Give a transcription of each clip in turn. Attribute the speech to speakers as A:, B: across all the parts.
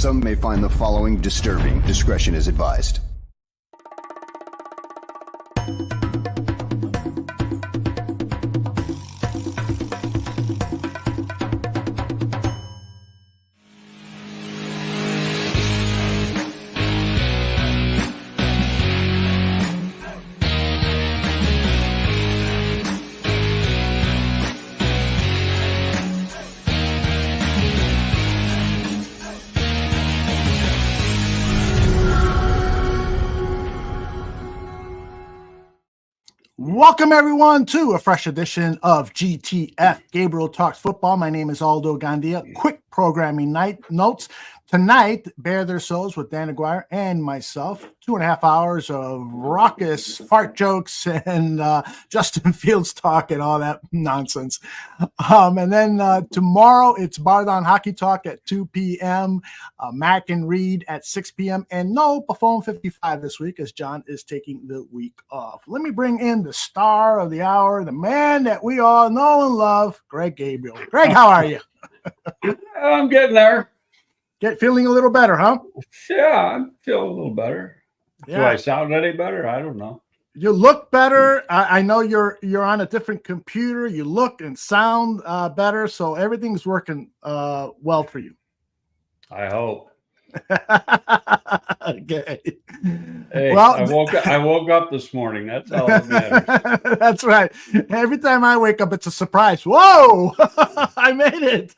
A: Some may find the following disturbing. Discretion is advised.
B: Welcome, everyone, to a fresh edition of GTF Gabriel Talks Football. My name is Aldo Gandia. Quick programming notes. Tonight, bare their souls with Dan Aguirre and myself. 2.5 hours of raucous fart jokes and Justin Fields talk and all that nonsense. And then tomorrow, it's Bar Down Hockey Talk at 2 p.m., Mac and Reed at 6 p.m., and no Buffon 55 this week as John is taking the week off. Let me bring in the star of the hour, the man that we all know and love, Greg Gabriel. Greg, how are you?
C: I'm getting there.
B: Feeling a little better, huh?
C: Yeah, I feel a little better. Yeah. Do I sound any better? I don't know.
B: You look better. I know you're on a different computer. You look and sound better, so everything's working well for you.
C: I hope.
B: Okay.
C: Hey, well, I woke up this morning. That's all that matters.
B: That's right. Every time I wake up, it's a surprise. Whoa! I made it.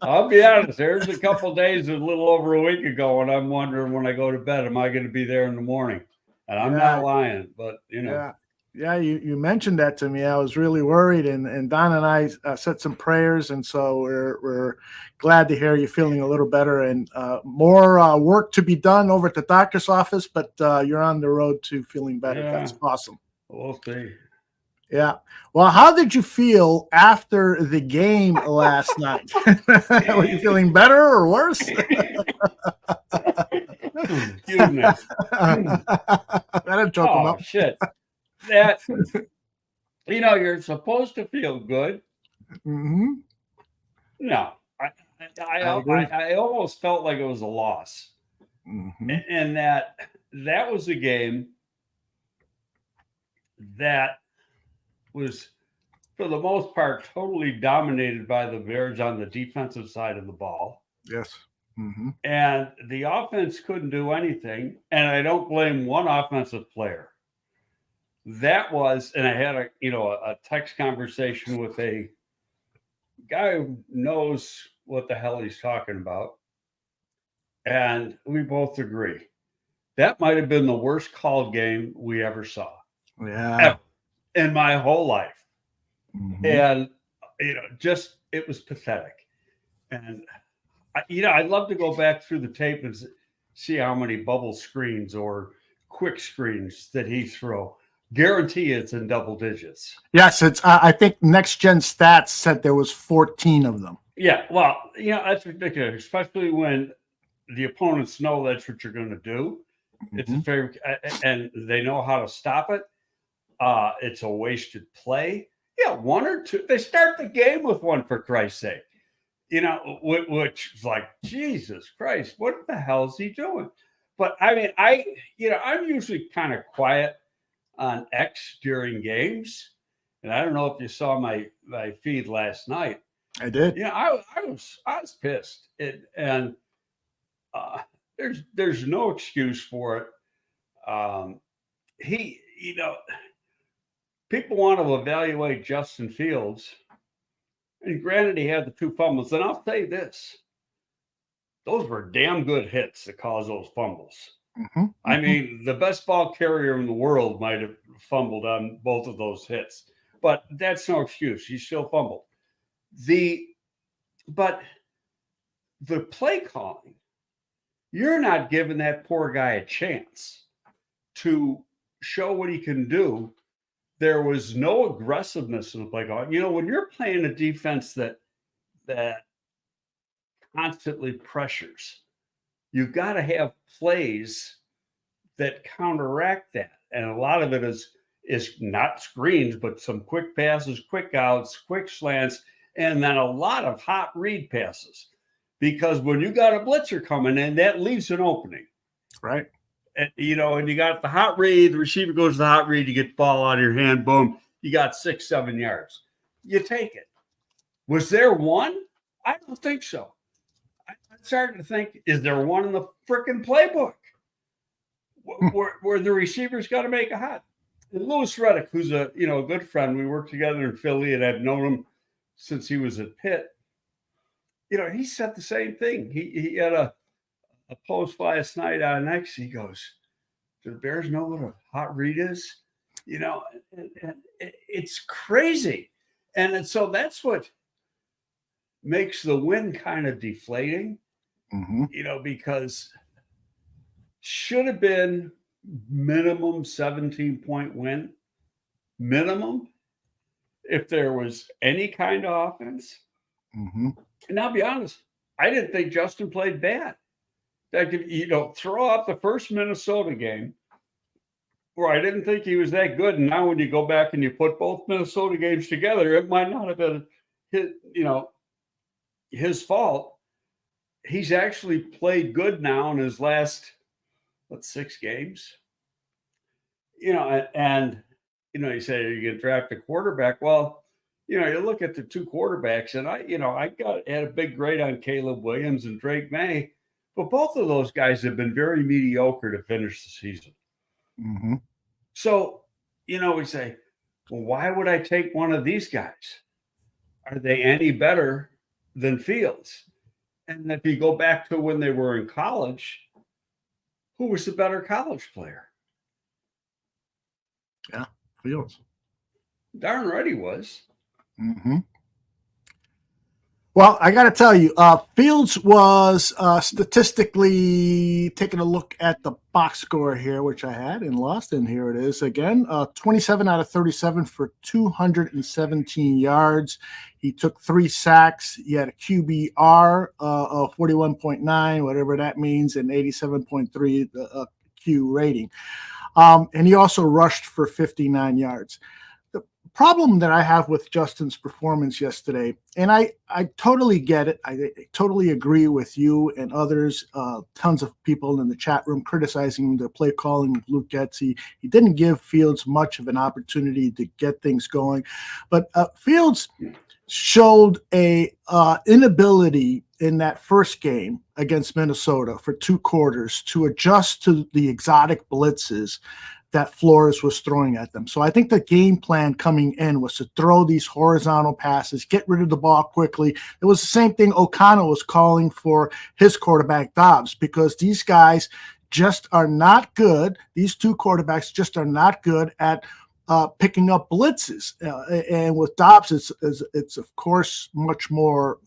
C: I'll be honest. There's a couple days, a little over a week ago, and I'm wondering when I go to bed, am I going to be there in the morning? And I'm not lying, but you know.
B: Yeah, you mentioned that to me. I was really worried, and Don and I said some prayers, and so we're glad to hear you feeling a little better and more work to be done over at the doctor's office, but you're on the road to feeling better. Yeah. That's awesome.
C: We'll see.
B: Yeah. Well, how did you feel after the game last night? Were you feeling better or worse?
C: Excuse me.
B: That'll choke him up.
C: Shit. That, you know, you're supposed to feel good.
B: Mm-hmm.
C: No, I almost felt like it was a loss. Mm-hmm. And that was a game that was, for the most part, totally dominated by the Bears on the defensive side of the ball.
B: Yes. Mm-hmm.
C: And the offense couldn't do anything. And I don't blame one offensive player. That was, and I had a text conversation with a guy who knows what the hell he's talking about. And we both agree. That might have been the worst called game we ever saw.
B: Yeah.
C: Ever, in my whole life.
B: Mm-hmm.
C: And, just, it was pathetic. And, I'd love to go back through the tape and see how many bubble screens or quick screens that he threw. Guarantee it's in double digits.
B: Yes, it's. I think Next Gen Stats said there was 14 of them.
C: Yeah, well, that's ridiculous, especially when the opponents know that's what you're going to do. Mm-hmm. It's a favorite, and they know how to stop it. It's a wasted play. Yeah, one or two. They start the game with one, for Christ's sake. Which is like, Jesus Christ, what the hell is he doing? But I mean, I'm usually kind of quiet on X during games, and I don't know if you saw my feed last night.
B: I did.
C: I was pissed, and there's no excuse for it. People want to evaluate Justin Fields, and granted, he had the 2 fumbles. And I'll say this: those were damn good hits that caused those fumbles. Mm-hmm. I mean, the best ball carrier in the world might have fumbled on both of those hits, but that's no excuse. He still fumbled. But the play calling, you're not giving that poor guy a chance to show what he can do. There was no aggressiveness in the play calling. When you're playing a defense that constantly pressures, you've got to have plays that counteract that. And a lot of it is not screens, but some quick passes, quick outs, quick slants, and then a lot of hot read passes. because when you got a blitzer coming in, that leaves an opening.
B: Right.
C: And, and you got the hot read, the receiver goes to the hot read, you get the ball out of your hand, boom, you got 6-7 yards. You take it. Was there one? I don't think so. I'm starting to think, is there one in the freaking playbook where the receivers got to make a hot? And Louis Reddick, who's a good friend, we worked together in Philly, and I've known him since he was at Pitt. He said the same thing. He had a post last night on X. He goes, "Do the Bears know what a hot read is?" And it's crazy, and so that's what makes the win kind of deflating. Because should have been minimum 17-point win, minimum, if there was any kind of offense. And I'll be honest, I didn't think Justin played bad. That could, throw out the first Minnesota game, where I didn't think he was that good. And now when you go back and you put both Minnesota games together, it might not have been his fault. He's actually played good now in his last, 6 games. You say you're going to draft a quarterback. Well, you look at the two quarterbacks, and I had a big grade on Caleb Williams and Drake May, but both of those guys have been very mediocre to finish the season. So, we say, well, why would I take one of these guys? Are they any better than Fields? And if you go back to when they were in college, who was the better college player?
B: Yeah, Fields.
C: Darn right he was.
B: Well, I got to tell you, Fields was statistically taking a look at the box score here, which I had and lost, and here it is again. 27 out of 37 for 217 yards. He took 3 sacks. He had a QBR of 41.9, whatever that means, and 87.3 Q rating. And he also rushed for 59 yards. Problem that I have with Justin's performance yesterday, and I totally get it. I totally agree with you and others, tons of people in the chat room criticizing the play calling of Luke Getsy. He didn't give Fields much of an opportunity to get things going. But Fields showed a inability in that first game against Minnesota for 2 quarters to adjust to the exotic blitzes that Flores was throwing at them. So I think the game plan coming in was to throw these horizontal passes, get rid of the ball quickly. It was the same thing O'Connell was calling for his quarterback Dobbs, because these guys just are not good. These 2 quarterbacks just are not good at picking up blitzes. And with Dobbs, it's of course much more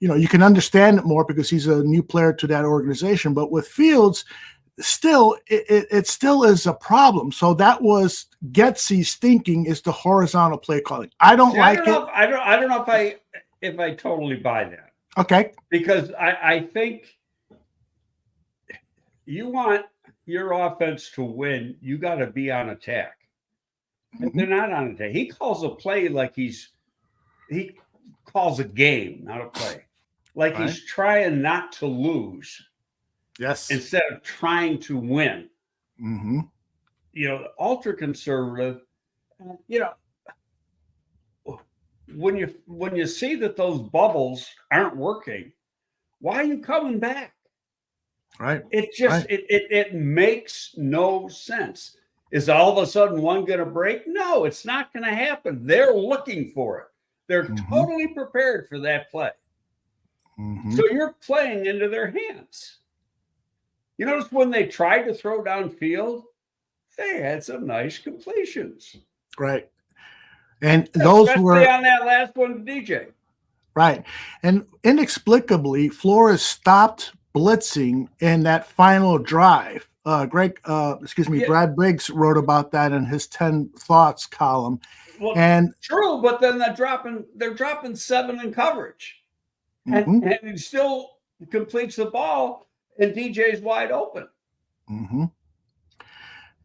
B: you can understand it more because he's a new player to that organization. But with Fields, still, it still is a problem. So that was Getsy's thinking, is the horizontal play calling. I don't know if I totally buy that. Okay. Because I think you want your offense to win, you got to be on attack. And they're not on attack. He calls a play like he calls a game, not a play. Like he's trying not to lose. Yes. Instead of trying to win. Ultra conservative, when you see that those bubbles aren't working, why are you coming back? Right. It just it makes no sense. Is all of a sudden one going to break? No, it's not going to happen. They're looking for it. They're totally prepared for that play. So you're playing into their hands. You notice when they tried to throw downfield, they had some nice completions. Right. And those were on that last one to DJ. Right. And inexplicably, Flores stopped blitzing in that final drive. Brad Briggs wrote about that in his 10 thoughts column. Well, and true, but then they're dropping 7 in coverage. And he still completes the ball, and DJ's wide open.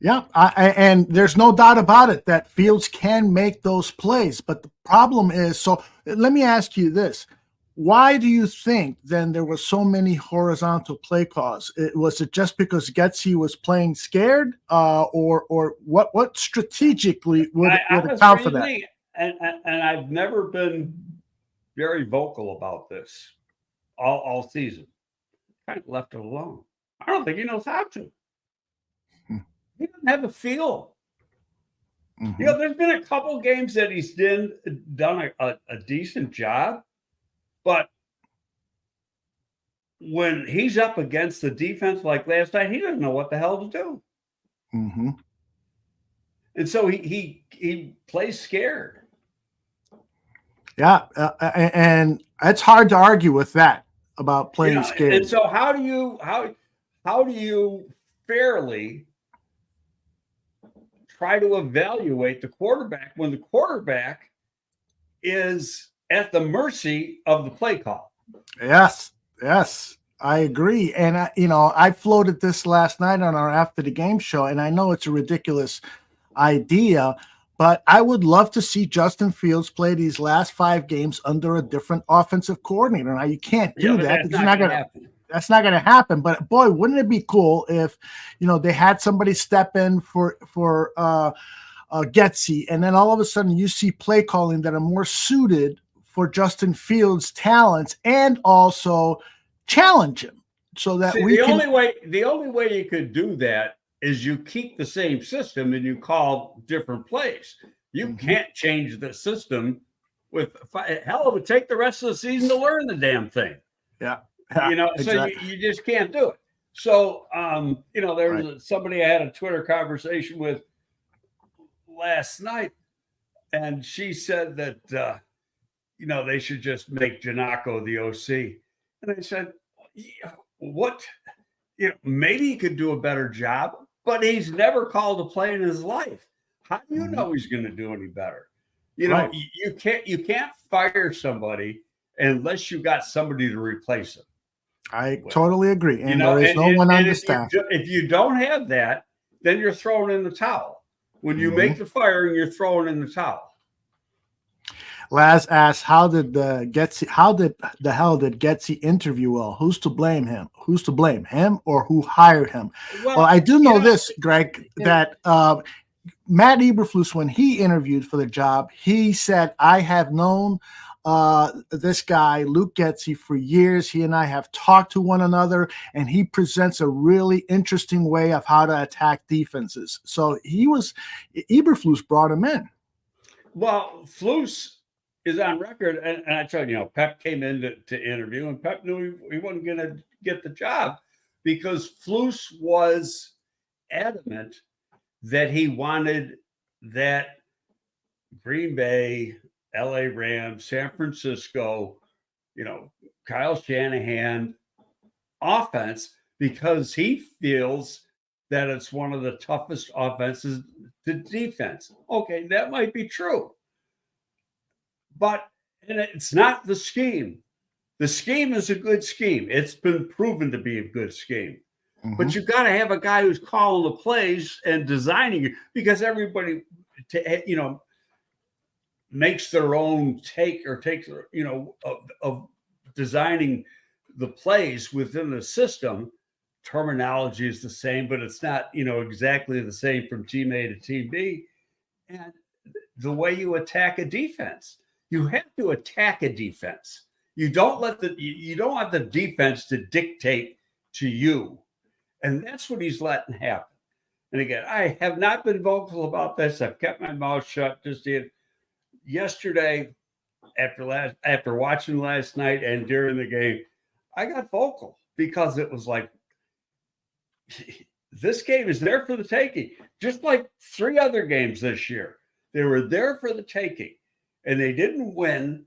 B: Yeah, and there's no doubt about it that Fields can make those plays. But the problem is, so let me ask you this. why do you think then there were so many horizontal play calls? Was it just because Getsy was playing scared, or what strategically would account for that?
C: And I've never been very vocal about this all season. Kind of left it alone. I don't think he knows how to. He doesn't have the feel.
B: Mm-hmm.
C: You know, there's been a couple games that he's done a decent job, but when he's up against the defense like last night, he doesn't know what the hell to do.
B: Mm-hmm.
C: And so he plays scared.
B: Yeah, and it's hard to argue with that about playing scared.
C: And so how do you fairly try to evaluate the quarterback when the quarterback is at the mercy of the play call?
B: Yes, I agree. And I floated this last night on our After the Game show, and I know it's a ridiculous idea, but I would love to see Justin Fields play these last 5 games under a different offensive coordinator. Now, you can't do that. That's not going to happen. But boy, wouldn't it be cool if they had somebody step in for Getsy, and then all of a sudden you see play calling that are more suited for Justin Fields' talents and also challenge him, so that
C: the only way you could do that is you keep the same system and you call different plays. You can't change the system hell, it would take the rest of the season to learn the damn thing.
B: Yeah.
C: Exactly. So you just can't do it. So, there was somebody I had a Twitter conversation with last night, and she said that, they should just make Janako the OC. And I said, what? Maybe he could do a better job, but he's never called a play in his life. How do you know he's going to do any better? You can't fire somebody unless you got somebody to replace him.
B: I totally agree. And there is no one on the staff.
C: If you don't have that, then you're throwing in the towel. When you make the firing, you're throwing in the towel.
B: Laz asked, how the hell did Getsy interview well? Who's to blame him? Who's to blame, him or who hired him? Well, I do know this, Greg, that Matt Eberflus, when he interviewed for the job, he said, I have known this guy, Luke Getsy, for years. He and I have talked to one another, and he presents a really interesting way of how to attack defenses. So Eberflus brought him in.
C: Well, Flus is on record, and I tell you, Pep came in to interview, and Pep knew he wasn't going to get the job because Flus was adamant that he wanted that Green Bay, LA Rams, San Francisco, Kyle Shanahan offense, because he feels that it's one of the toughest offenses to defense. Okay, that might be true. But it's not the scheme. The scheme is a good scheme. It's been proven to be a good scheme. But you've got to have a guy who's calling the plays and designing it, because everybody, makes their own take or takes, of designing the plays within the system. Terminology is the same, but it's not, exactly the same from team A to team B. And the way you attack a defense, you have to attack a defense. You don't want the defense to dictate to you. And that's what he's letting happen. And again, I have not been vocal about this. I've kept my mouth shut. Just yesterday, after watching last night and during the game, I got vocal because it was like, this game is there for the taking. Just like 3 other games this year, they were there for the taking, and they didn't win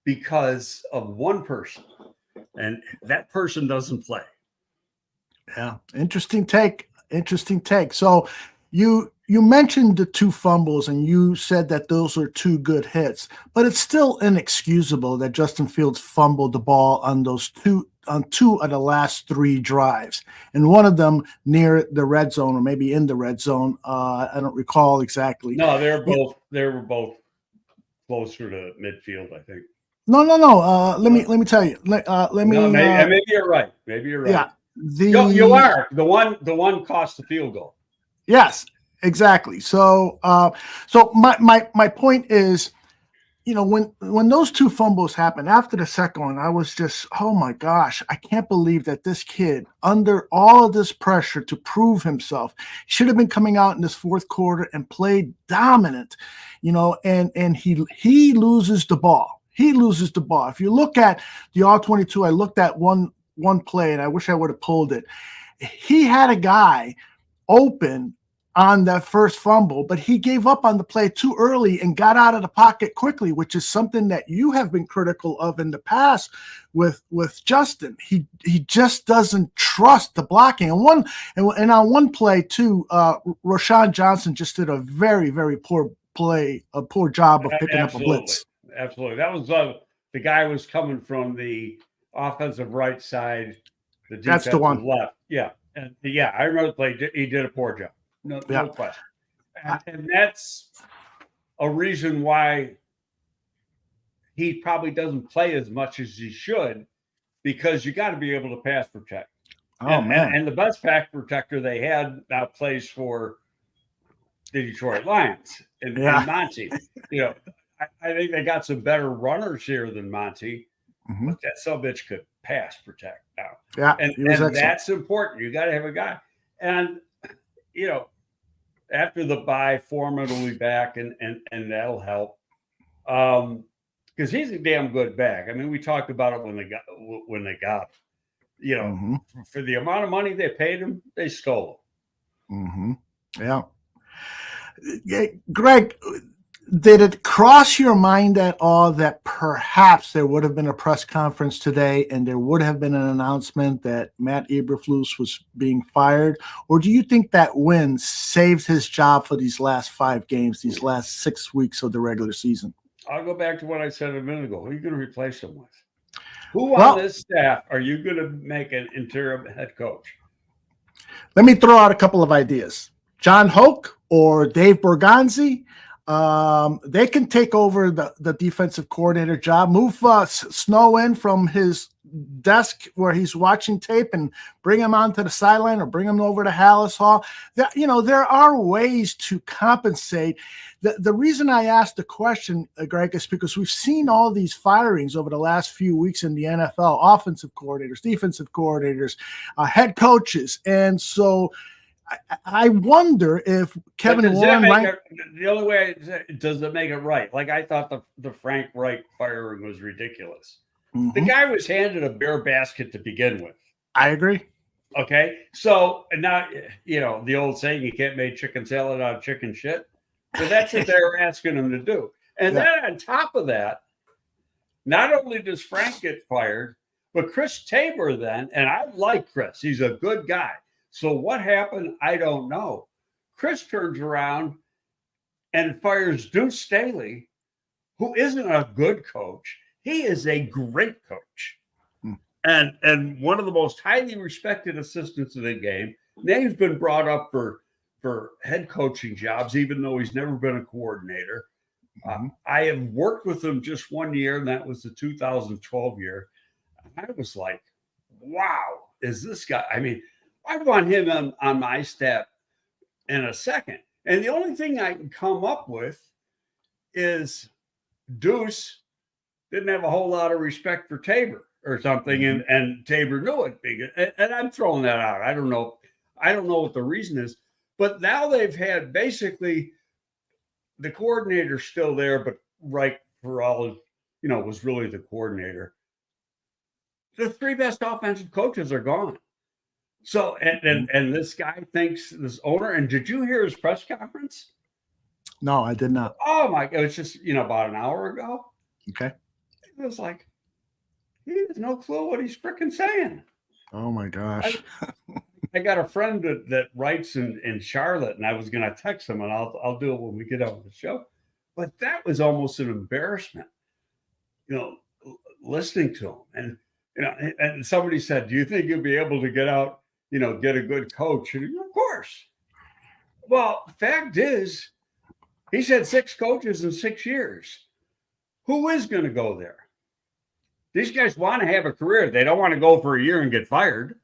C: because of one person, and that person doesn't play.
B: Yeah, interesting take. So you mentioned the 2 fumbles, and you said that those were 2 good hits, but it's still inexcusable that Justin Fields fumbled the ball on two of the last 3 drives, and one of them near the red zone, or maybe in the red zone. I don't recall exactly.
C: No, they were both closer to midfield, I think.
B: No. Let me tell you. Let me.
C: No, maybe you're right. Maybe you're right.
B: Yeah.
C: You are the one cost the field goal.
B: Yes, exactly. So my point is, when those two fumbles happened after the second one, I was just, oh my gosh, I can't believe that this kid, under all of this pressure to prove himself, should have been coming out in this fourth quarter and played dominant, and he loses the ball. He loses the ball. If you look at the All-22, I looked at one play, and I wish I would have pulled it. He had a guy open on that first fumble, but he gave up on the play too early and got out of the pocket quickly, which is something that you have been critical of in the past with Justin. He just doesn't trust the blocking. And on one play too, Rashawn Johnson just did a very, very poor play, a poor job of picking up a blitz.
C: Absolutely. That was the guy was coming from the offensive right side, the defensive
B: That's the one.
C: left. Yeah. And I remember the play. He did a poor job. No question. And that's a reason why he probably doesn't play as much as he should, because you got to be able to pass protect.
B: Man.
C: And the best pass protector they had now plays for the Detroit Lions and Monty. I think they got some better runners here than Monty, but that subbitch could pass protect now.
B: Yeah,
C: and that's important. You got to have a guy. And after the bye, Foreman will be back, and that'll help. Because he's a damn good back. I mean, we talked about it when they got him. For the amount of money they paid him, they stole him.
B: Yeah. Greg, did it cross your mind at all that perhaps there would have been a press conference today and there would have been an announcement that Matt Eberflus was being fired? Or do you think that win saved his job for these last 5 games, these last 6 weeks of the regular season?
C: I'll go back to what I said a minute ago. Who are you going to replace him with? Who on this staff are you going to make an interim head coach?
B: Let me throw out a couple of ideas. John Hoke or Dave Borgonzi. They can take over the defensive coordinator job, move Snow in from his desk where he's watching tape and bring him onto the sideline or bring him over to Hallis Hall. There are ways to compensate. The reason I asked the question, Greg, is because we've seen all these firings over the last few weeks in the NFL, offensive coordinators, defensive coordinators, head coaches. And so I wonder if Kevin Warren
C: the only way does it make it right? Like, I thought the Frank Reich firing was ridiculous. The guy was handed a bare basket to begin with.
B: I agree.
C: Okay. So now, the old saying, you can't make chicken salad out of chicken shit. But that's what they were asking him to do. And then on top of that, not only does Frank get fired, but Chris Tabor then, and I like Chris, he's a good guy. So what happened? I don't know. Chris turns around and fires Deuce Staley, who isn't a good coach. He is a great coach. And one of the most highly respected assistants in the game. Name's been brought up for head coaching jobs, even though he's never been a coordinator. I have worked with him just 1 year, and that was the 2012 year. I was like, wow, is this guy? I mean, I want him on my staff in a second. And the only thing I can come up with is Deuce didn't have a whole lot of respect for Tabor or something, and Tabor knew it. And I'm throwing that out. I don't know what the reason is. But now they've had basically the coordinator still there, but Reich, for all was really the coordinator. The 3 best offensive coaches are gone. So, and this guy thinks, this owner, and did you hear his press conference?
B: No, I did not.
C: Oh my God. It was just, about an hour ago.
B: Okay.
C: It was like, he has no clue what he's freaking saying.
B: Oh my gosh.
C: I got a friend that writes in Charlotte, and I was going to text him, and I'll do it when we get on the show. But that was almost an embarrassment, listening to him. And somebody said, do you think you'll be able to get out, get a good coach? And of course. Well, the fact is, he's had 6 coaches in 6 years. Who is going to go there? These guys want to have a career. They don't want to go for a year and get fired.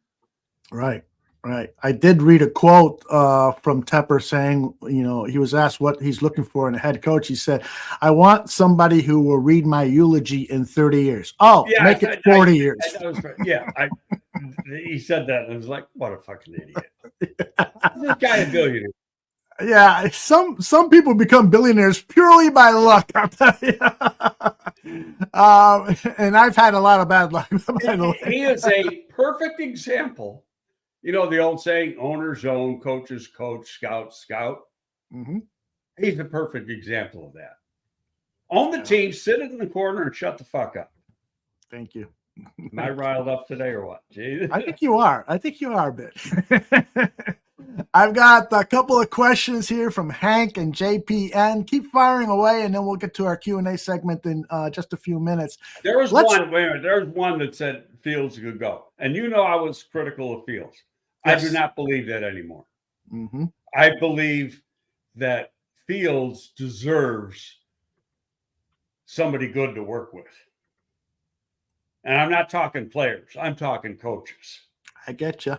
B: Right. I did read a quote from Tepper saying, he was asked what he's looking for in a head coach. He said, "I want somebody who will read my eulogy in 30 years. Oh, yeah, make it 40 years.
C: He said that, and I was like, what a fucking idiot. This guy a billionaire.
B: Yeah, some people become billionaires purely by luck, I'll tell you. And I've had a lot of bad luck.
C: He is a perfect example. The old saying, owners own, coaches coach, scouts scout.
B: Mm-hmm.
C: He's a perfect example of that. Own the team, sit in the corner, and shut the fuck up.
B: Thank you.
C: Am I riled up today or what? Jeez.
B: I think you are a bit. I've got a couple of questions here from Hank and JPN. Keep firing away, and then we'll get to our Q&A segment in just a few minutes.
C: There was one that said Fields could go. And I was critical of Fields. Yes. I do not believe that anymore.
B: Mm-hmm.
C: I believe that Fields deserves somebody good to work with. And I'm not talking players. I'm talking coaches.
B: I get you.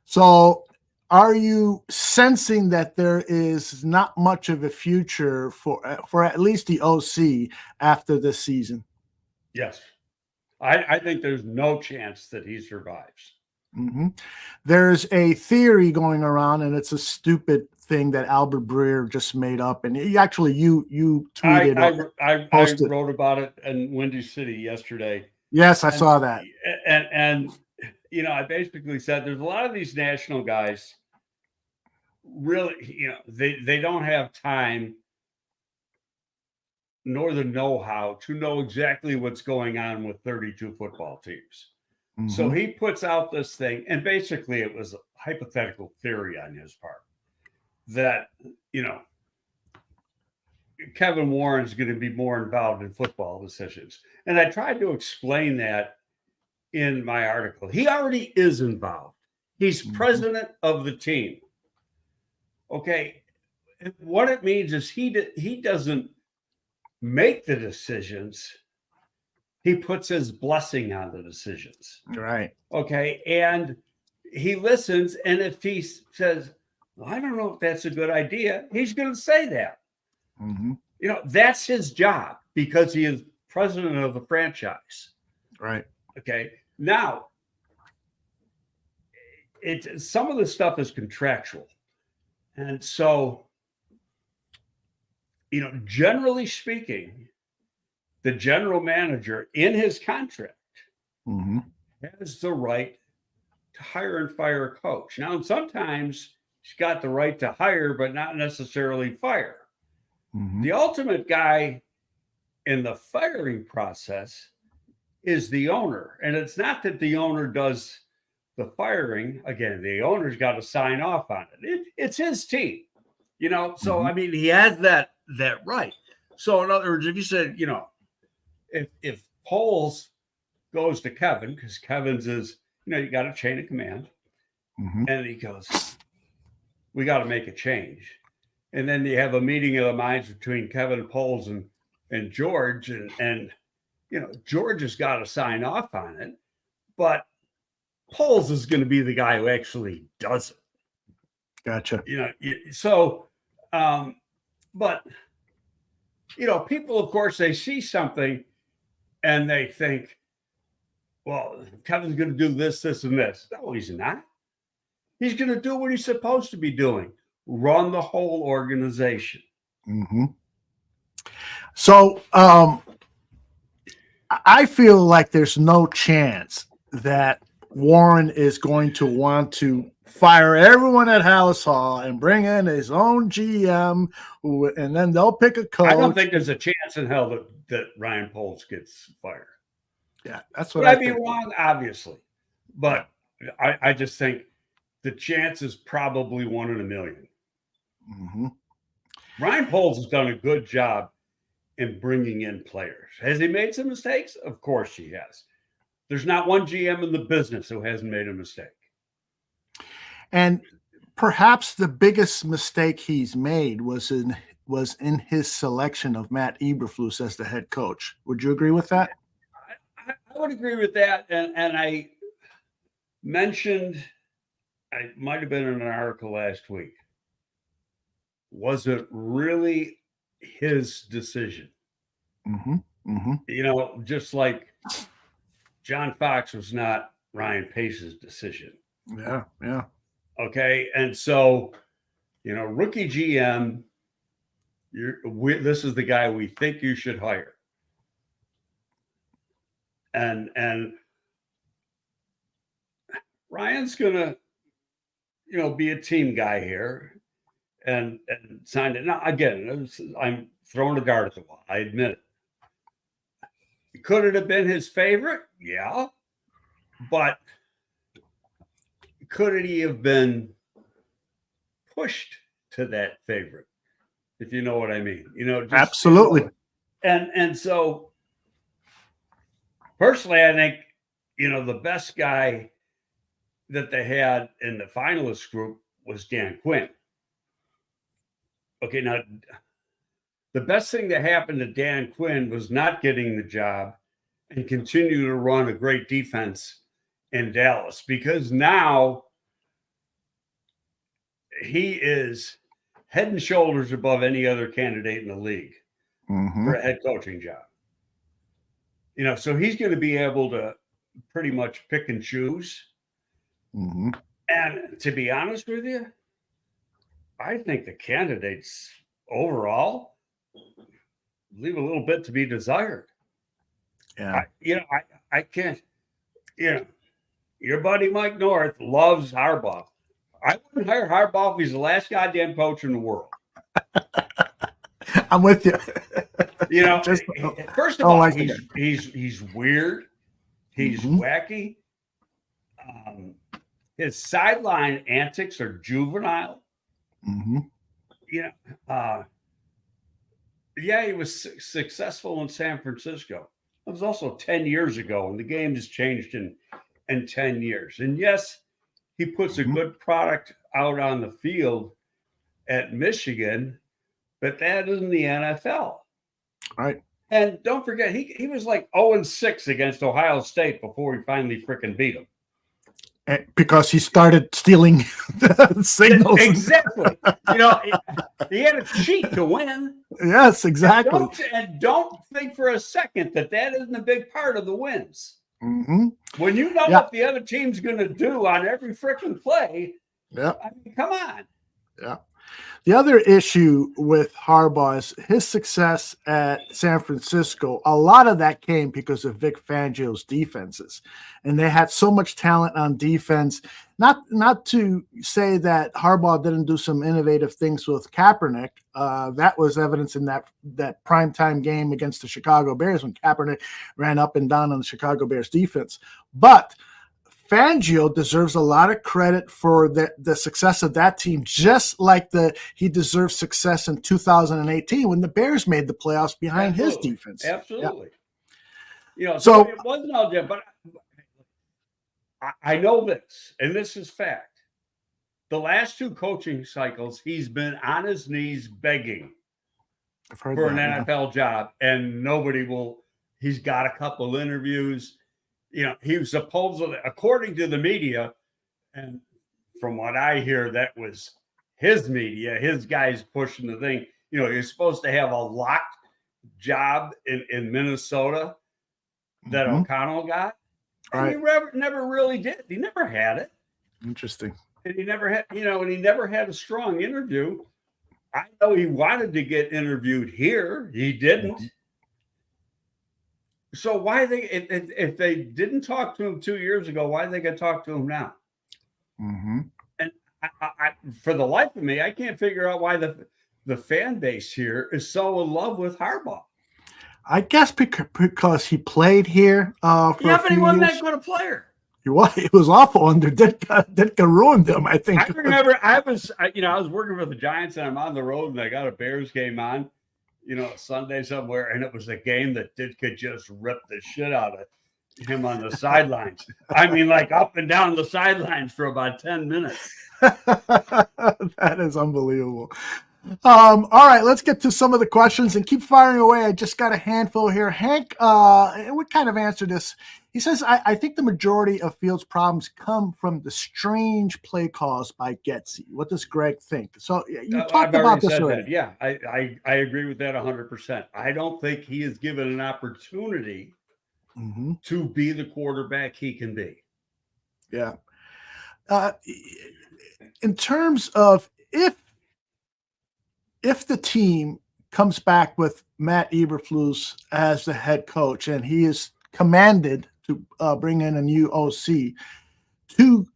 B: So are you sensing that there is not much of a future for at least the OC after this season?
C: Yes. I think there's no chance that he survives.
B: Mm-hmm. There's a theory going around, and it's a stupid thing that Albert Breer just made up. And you tweeted.
C: I wrote about it in Windy City yesterday.
B: Yes, I saw that.
C: And I basically said there's a lot of these national guys. Really, they don't have time nor the know-how to know exactly what's going on with 32 football teams. Mm-hmm. So he puts out this thing, and basically it was a hypothetical theory on his part that, Kevin Warren's going to be more involved in football decisions. And I tried to explain that in my article. He already is involved. He's mm-hmm. president of the team. Okay. What it means is he doesn't make the decisions. He puts his blessing on the decisions.
B: Right.
C: Okay. And he listens. And if he says, well, I don't know if that's a good idea, he's going to say that.
B: Mm-hmm.
C: That's his job because he is president of the franchise.
B: Right.
C: Okay. Now, some of the stuff is contractual. And so, generally speaking, the general manager in his contract
B: mm-hmm.
C: has the right to hire and fire a coach. Now, sometimes he's got the right to hire, but not necessarily fire.
B: Mm-hmm.
C: The ultimate guy in the firing process is the owner. And it's not that the owner does the firing. Again, the owner's got to sign off on it. It's his team, so,
B: mm-hmm.
C: I mean, he has that right. So in other words, if you said, if Poles goes to Kevin, because Kevin's is, you got a chain of command,
B: mm-hmm.
C: and he goes, we got to make a change. And then you have a meeting of the minds between Kevin Poles and George, and George has got to sign off on it, but Poles is going to be the guy who actually does it.
B: Gotcha.
C: So, but people, of course, they see something and they think, well, Kevin's going to do this, and this. No, he's not. He's going to do what he's supposed to be doing. Run the whole organization.
B: Mm-hmm. So I feel like there's no chance that Warren is going to want to fire everyone at House Hall and bring in his own GM, and then they'll pick a coach.
C: I don't think there's a chance in hell that Ryan Poles gets fired.
B: Yeah, that's what
C: I'd be wrong, obviously. But I just think the chance is probably 1 in a million.
B: Mm-hmm.
C: Ryan Poles has done a good job in bringing in players. Has he made some mistakes? Of course he has. There's not one GM in the business who hasn't made a mistake.
B: And perhaps the biggest mistake he's made was in was in his selection of Matt Eberflus as the head coach. Would you agree with that?
C: I would agree with that. And I mentioned, I might have been in an article last week. Was it really his decision?
B: Mm-hmm. Mm-hmm.
C: You know, just like John Fox was not Ryan Pace's decision.
B: Yeah, yeah.
C: Okay. And so, you know, rookie GM, this is the guy we think you should hire. And Ryan's gonna, you know, be a team guy here and sign it. Now again, I'm throwing a dart at the wall. I admit it. Could it have been his favorite? Yeah. But could he have been pushed to that favorite? If you know what I mean. You know, just,
B: absolutely.
C: And so personally, I think, you know, the best guy that they had in the finalist group was Dan Quinn. Okay, now the best thing that happened to Dan Quinn was not getting the job and continue to run a great defense in Dallas, because now he is head and shoulders above any other candidate in the league for a head coaching job. You know, so he's going to be able to pretty much pick and choose.
B: Mm-hmm.
C: And to be honest with you, I think the candidates overall leave a little bit to be desired.
B: Yeah.
C: I can't, you know, your buddy Mike North loves Harbaugh. I wouldn't hire Harbaugh if he's the last goddamn coach in the world.
B: I'm with you.
C: You know, first of all,
B: like
C: he's weird. He's wacky. His sideline antics are juvenile. You know, yeah, he was successful in San Francisco. It was also 10 years ago, and the game has changed in 10 years. And yes, he puts a good product out on the field at Michigan, but that isn't the NFL.
B: Right.
C: And don't forget, he was like 0-6 against Ohio State before he finally freaking beat them.
B: Because he started stealing signals.
C: Exactly. You know, he had to cheat to win.
B: Yes, exactly.
C: And don't think for a second that isn't a big part of the wins. When you know what the other team's going to do on every freaking play, I mean, come on.
B: Yeah. The other issue with Harbaugh is his success at San Francisco. A lot of that came because of Vic Fangio's defenses, and they had so much talent on defense. Not to say that Harbaugh didn't do some innovative things with Kaepernick. That was evidence in that primetime game against the Chicago Bears when Kaepernick ran up and down on the Chicago Bears defense. But Fangio deserves a lot of credit for the success of that team, just like he deserves success in 2018 when the Bears made the playoffs behind his defense.
C: Absolutely. Yeah. You know, so it wasn't all good, but I know this, and this is fact. The last two coaching cycles, he's been on his knees begging for an NFL job, and nobody will. He's got a couple interviews. You know, he was supposedly, according to the media, and from what I hear, that was his media, his guys pushing the thing. You know, you're supposed to have a locked job in Minnesota that O'Connell got. And he never really did. He never had it.
B: Interesting.
C: And he never had, you know, and he never had a strong interview. I know he wanted to get interviewed here. He didn't. So why if they didn't talk to him 2 years ago, why are they going to talk to him now? And I, for the life of me, I can't figure out why the fan base here is so in love with Harbaugh.
B: I guess because he played here. But
C: he wasn't that good a player.
B: It was awful under Ditka ruined them. I think.
C: I remember I was working for the Giants and I'm on the road and I got a Bears game on, you know, Sunday somewhere, and it was a game that Ditka just ripped the shit out of him on the sidelines. I mean, like up and down the sidelines for about 10 minutes.
B: That is unbelievable. All right, let's get to some of the questions and keep firing away. I just got a handful here. Hank, and we kind of answered this. He says, I think the majority of Fields' problems come from the strange play calls by Getsy. What does Greg think? So you talked about this already.
C: That. Yeah, I agree with that 100%. I don't think he is given an opportunity to be the quarterback he can be.
B: Yeah. In terms of if the team comes back with Matt Eberflus as the head coach and he is commanded to bring in a new OC to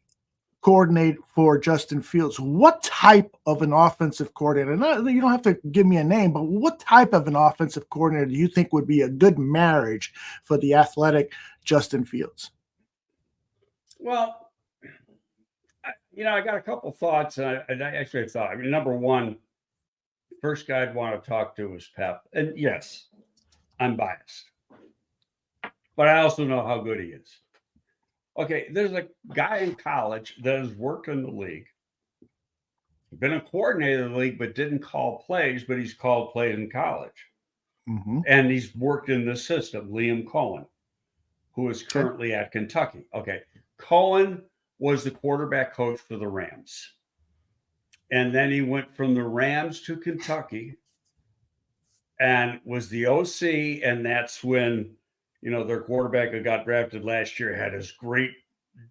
B: coordinate for Justin Fields, what type of an offensive coordinator, you don't have to give me a name, but what type of an offensive coordinator do you think would be a good marriage for the athletic Justin Fields?
C: Well, I got a couple thoughts, and I actually thought, number one, first guy I'd want to talk to is Pep. And yes, I'm biased, but I also know how good he is. Okay, there's a guy in college that has worked in the league, been a coordinator in the league, but didn't call plays, but he's called plays in college. And he's worked in the system, Liam Cohen, who is currently at Kentucky. Okay, Cohen was the quarterback coach for the Rams. And then he went from the Rams to Kentucky and was the OC. And that's when, their quarterback who got drafted last year had his great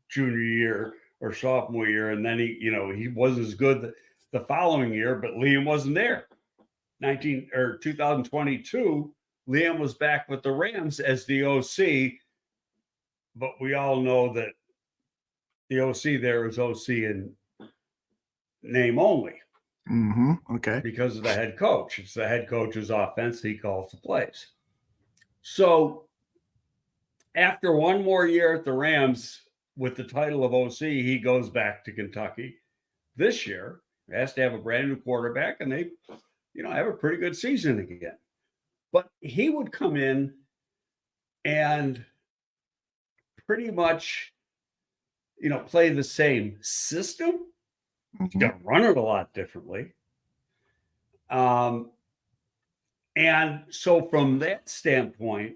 C: junior year or sophomore year. And then he wasn't as good the following year, but Liam wasn't there. 2022, Liam was back with the Rams as the OC. But we all know that the OC there is OC in name only.
B: Okay.
C: Because of the head coach. It's the head coach's offense. He calls the plays. So after one more year at the Rams with the title of OC, he goes back to Kentucky. This year, he has to have a brand new quarterback, and they, have a pretty good season again. But he would come in and pretty much play the same system. He's got to run it a lot differently. And so from that standpoint,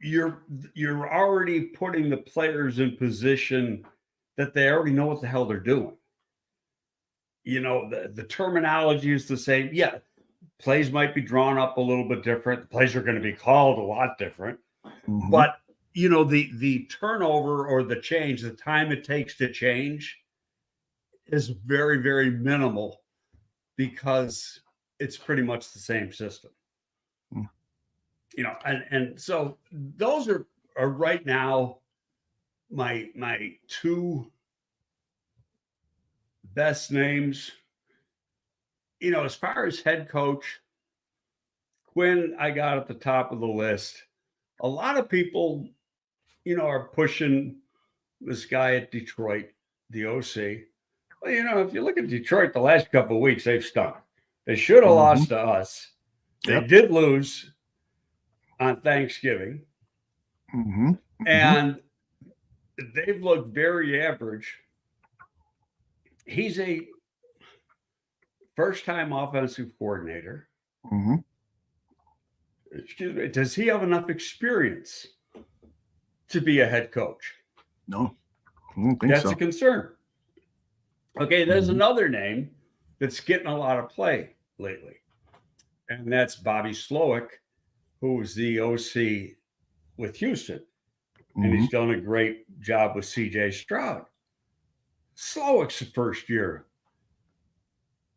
C: you're already putting the players in position that they already know what the hell they're doing. The terminology is the same. Yeah, plays might be drawn up a little bit different. The plays are going to be called a lot different. But the turnover or the change, the time it takes to change is very, very minimal because it's pretty much the same system. And so those are right now my two best names. As far as head coach, Quinn, I got at the top of the list. A lot of people, are pushing this guy at Detroit, the OC. Well, if you look at Detroit the last couple of weeks, they've stunk. They should have lost to us. They did lose on Thanksgiving. And they've looked very average. He's a first-time offensive coordinator. Excuse me. Does he have enough experience to be a head coach?
B: No, I don't think
C: that's a concern. Okay, there's another name that's getting a lot of play lately, and that's Bobby Slowick, who's the OC with Houston, and he's done a great job with CJ Stroud. Slowick's a first-year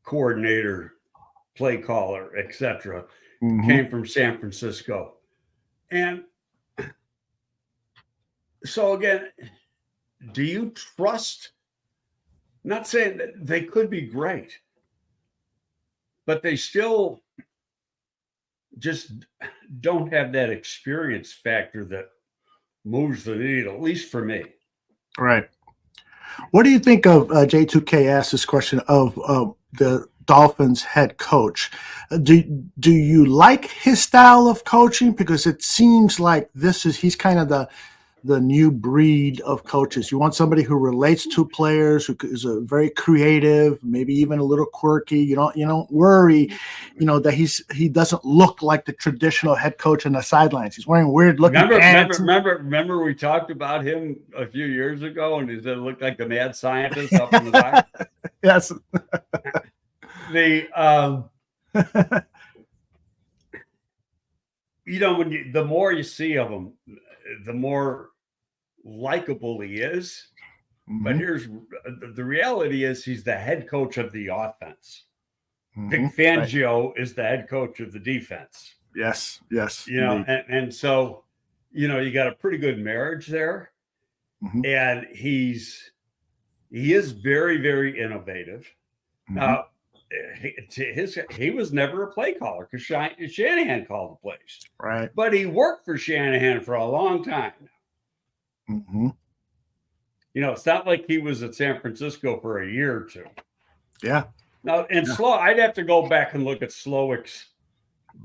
C: coordinator, play caller, etc. Came from San Francisco. And so again, do you trust, not saying that they could be great, but they still just don't have that experience factor that moves the needle, at least for me.
B: Right. What do you think of J2K asked this question of the Dolphins head coach? Do you like his style of coaching? Because it seems like he's kind of the new breed of coaches. You want somebody who relates to players, who is a very creative, maybe even a little quirky. You don't worry, that he doesn't look like the traditional head coach on the sidelines. He's wearing weird looking pants.
C: Remember we talked about him a few years ago, and he said it looked like the mad scientist up in the back.
B: Yes.
C: The more you see of him, the more likable he is. Mm-hmm. But here's the reality: is he's the head coach of the offense. Mm-hmm. Vic Fangio is the head coach of the defense.
B: Yes.
C: And so you got a pretty good marriage there. Mm-hmm. And he is very, very innovative. Mm-hmm. He was never a play caller because Shanahan called the plays.
B: Right.
C: But he worked for Shanahan for a long time.
B: Mm-hmm.
C: It's not like he was at San Francisco for a year or two.
B: Yeah.
C: Now, I'd have to go back and look at Slowick's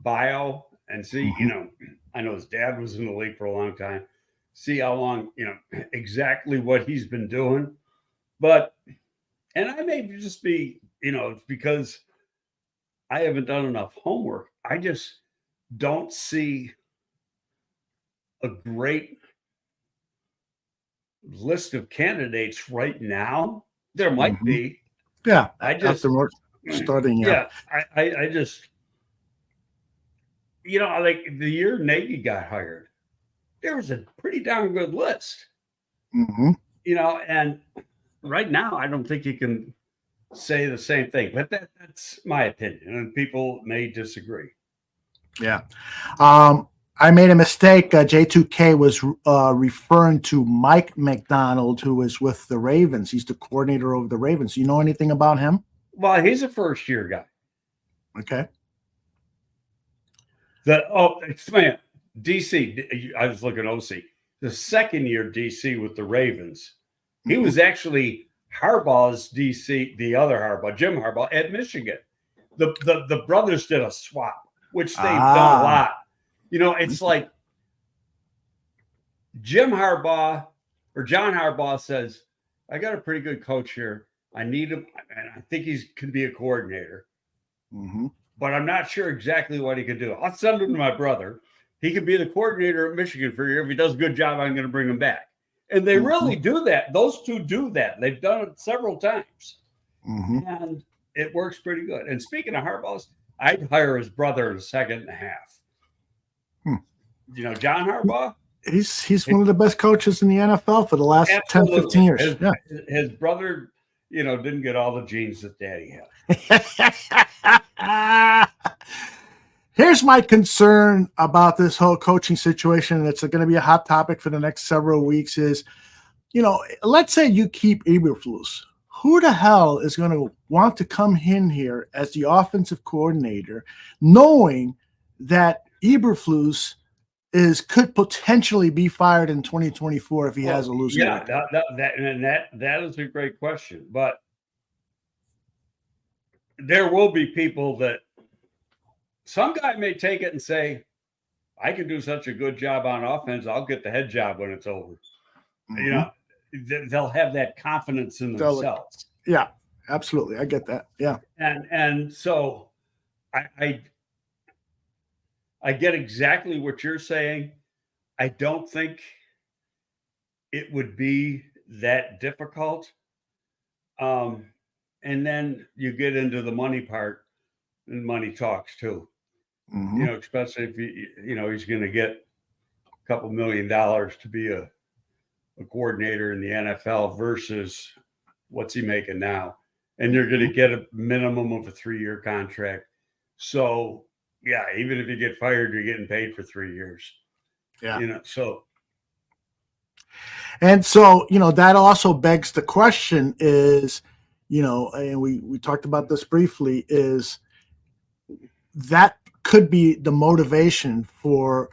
C: bio and see, mm-hmm. I know his dad was in the league for a long time. See how long, exactly what he's been doing. And I may just be, it's because I haven't done enough homework. I just don't see a great list of candidates right now. There might mm-hmm. be.
B: Yeah. Starting.
C: Yeah. I just, like the year Nagy got hired, there was a pretty darn good list.
B: Mm-hmm.
C: And right now, I don't think you can say the same thing, but that's my opinion, and people may disagree.
B: Yeah. I made a mistake. J2K was referring to Mike McDonald, who is with the Ravens. He's the coordinator of the Ravens. You know anything about him?
C: Well, he's a first-year guy.
B: Okay.
C: DC, I was looking at OC. The second-year DC with the Ravens, he was actually Harbaugh's DC, the other Harbaugh, Jim Harbaugh, at Michigan. The brothers did a swap, which they've done a lot. It's like Jim Harbaugh or John Harbaugh says, I got a pretty good coach here. I need him, and I think he can be a coordinator.
B: Mm-hmm.
C: But I'm not sure exactly what he can do. I'll send him to my brother. He could be the coordinator at Michigan for a year. If he does a good job, I'm going to bring him back. And they really do that. Those two do that. They've done it several times.
B: Mm-hmm.
C: And it works pretty good. And speaking of Harbaugh's, I'd hire his brother in a second and a half. John Harbaugh?
B: He's one of the best coaches in the NFL for the last 10, 15 years.
C: His brother, didn't get all the genes that daddy had.
B: Here's my concern about this whole coaching situation, and it's going to be a hot topic for the next several weeks, is, let's say you keep Eberflus. Who the hell is going to want to come in here as the offensive coordinator, knowing that Eberflus could potentially be fired in 2024 if he has a losing record?
C: That is a great question. But there will be people that some guy may take it and say, I can do such a good job on offense, I'll get the head job when it's over. Mm-hmm. They'll have that confidence in themselves.
B: Yeah, absolutely. I get that. Yeah.
C: And so I get exactly what you're saying. I don't think it would be that difficult. And then you get into the money part, and money talks too.
B: Mm-hmm.
C: Especially if he's going to get a couple $1 million to be a coordinator in the NFL versus what's he making now. And you're going to get a minimum of a 3-year contract. So, yeah, even if you get fired, you're getting paid for 3 years.
B: Yeah.
C: So.
B: And so, that also begs the question is, and we talked about this briefly, is that could be the motivation for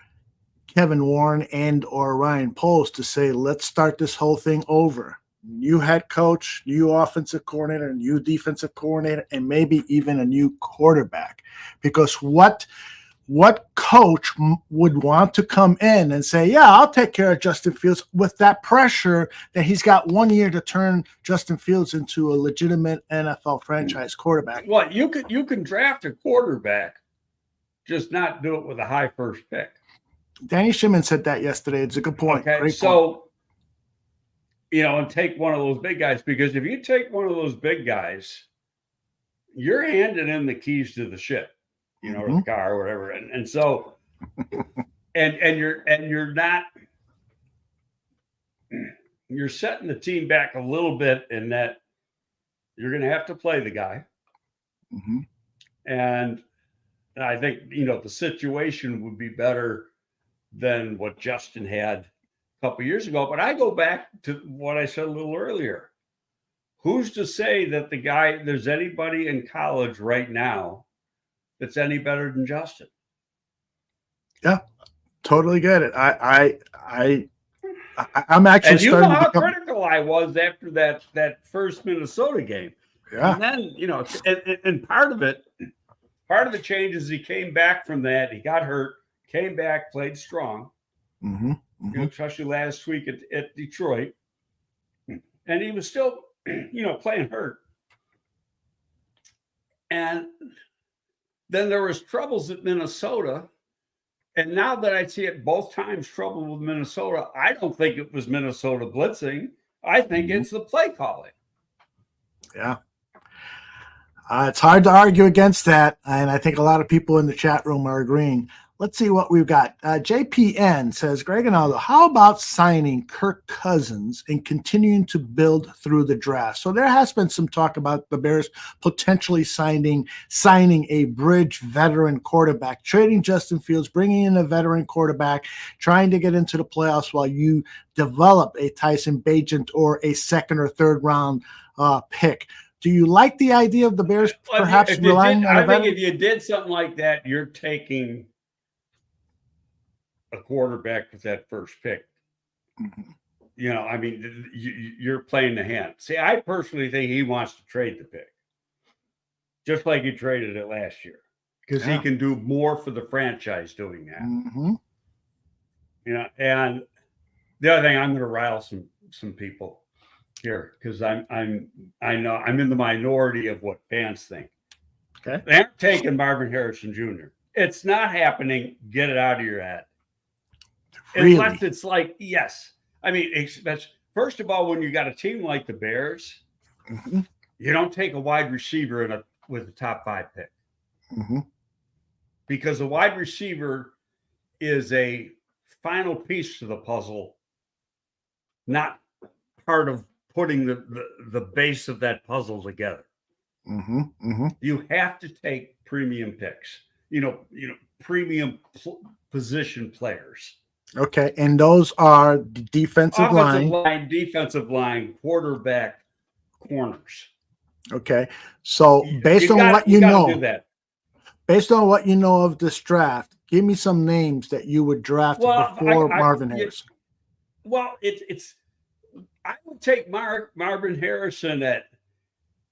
B: Kevin Warren and or Ryan Poles to say, let's start this whole thing over. New head coach, new offensive coordinator, new defensive coordinator, and maybe even a new quarterback. Because what what coach would want to come in and say, yeah, I'll take care of Justin Fields with that pressure that he's got 1 year to turn Justin Fields into a legitimate NFL franchise quarterback?
C: Well, you can draft a quarterback, just not do it with a high first pick.
B: Danny Shimon said that yesterday. It's a good point.
C: Okay,
B: Great
C: so
B: point.
C: And take one of those big guys, because if you take one of those big guys, you're handing in the keys to the ship, or the car or whatever. And so, you're setting the team back a little bit in that you're going to have to play the guy.
B: Mm-hmm.
C: And I think, the situation would be better than what Justin had a couple years ago. But I go back to what I said a little earlier. Who's to say that there's anybody in college right now that's any better than Justin?
B: Yeah, totally get it. I'm actually
C: and
B: starting
C: how
B: to become
C: critical I was after that first Minnesota game.
B: Yeah.
C: And then, and part of the change is he came back from that. He got hurt, came back, played strong, especially last week at Detroit. And he was still, playing hurt. And then there was troubles at Minnesota. And now that I see it both times, trouble with Minnesota, I don't think it was Minnesota blitzing. I think it's the play calling.
B: Yeah. It's hard to argue against that, and I think a lot of people in the chat room are agreeing. Let's see what we've got. JPN says, Greg and Aldo, how about signing Kirk Cousins and continuing to build through the draft? So there has been some talk about the Bears potentially signing a bridge veteran quarterback, trading Justin Fields, bringing in a veteran quarterback, trying to get into the playoffs while you develop a Tyson Bagent or a second or third round pick. Do you like the idea of the Bears perhaps relying on a veteran?
C: I think if you did something like that, you're taking a quarterback with that first pick. You're playing the hand. See, I personally think he wants to trade the pick, just like he traded it last year, because he can do more for the franchise doing that. And the other thing, I'm going to rile some people here, because I know I'm in the minority of what fans think.
B: Okay,
C: they aren't taking Marvin Harrison Jr. It's not happening. Get it out of your head. Really? Unless it's like, yes. I mean, first of all, when you got a team like the Bears, you don't take a wide receiver with a top 5 pick. Because a wide receiver is a final piece to the puzzle, not part of putting the base of that puzzle together. You have to take premium picks, premium position players.
B: Okay, and those are defensive
C: line, quarterback, corners.
B: Okay, so based on what you know of this draft, give me some names that you would draft before Marvin Harrison.
C: Well, I would take Marvin Harrison at,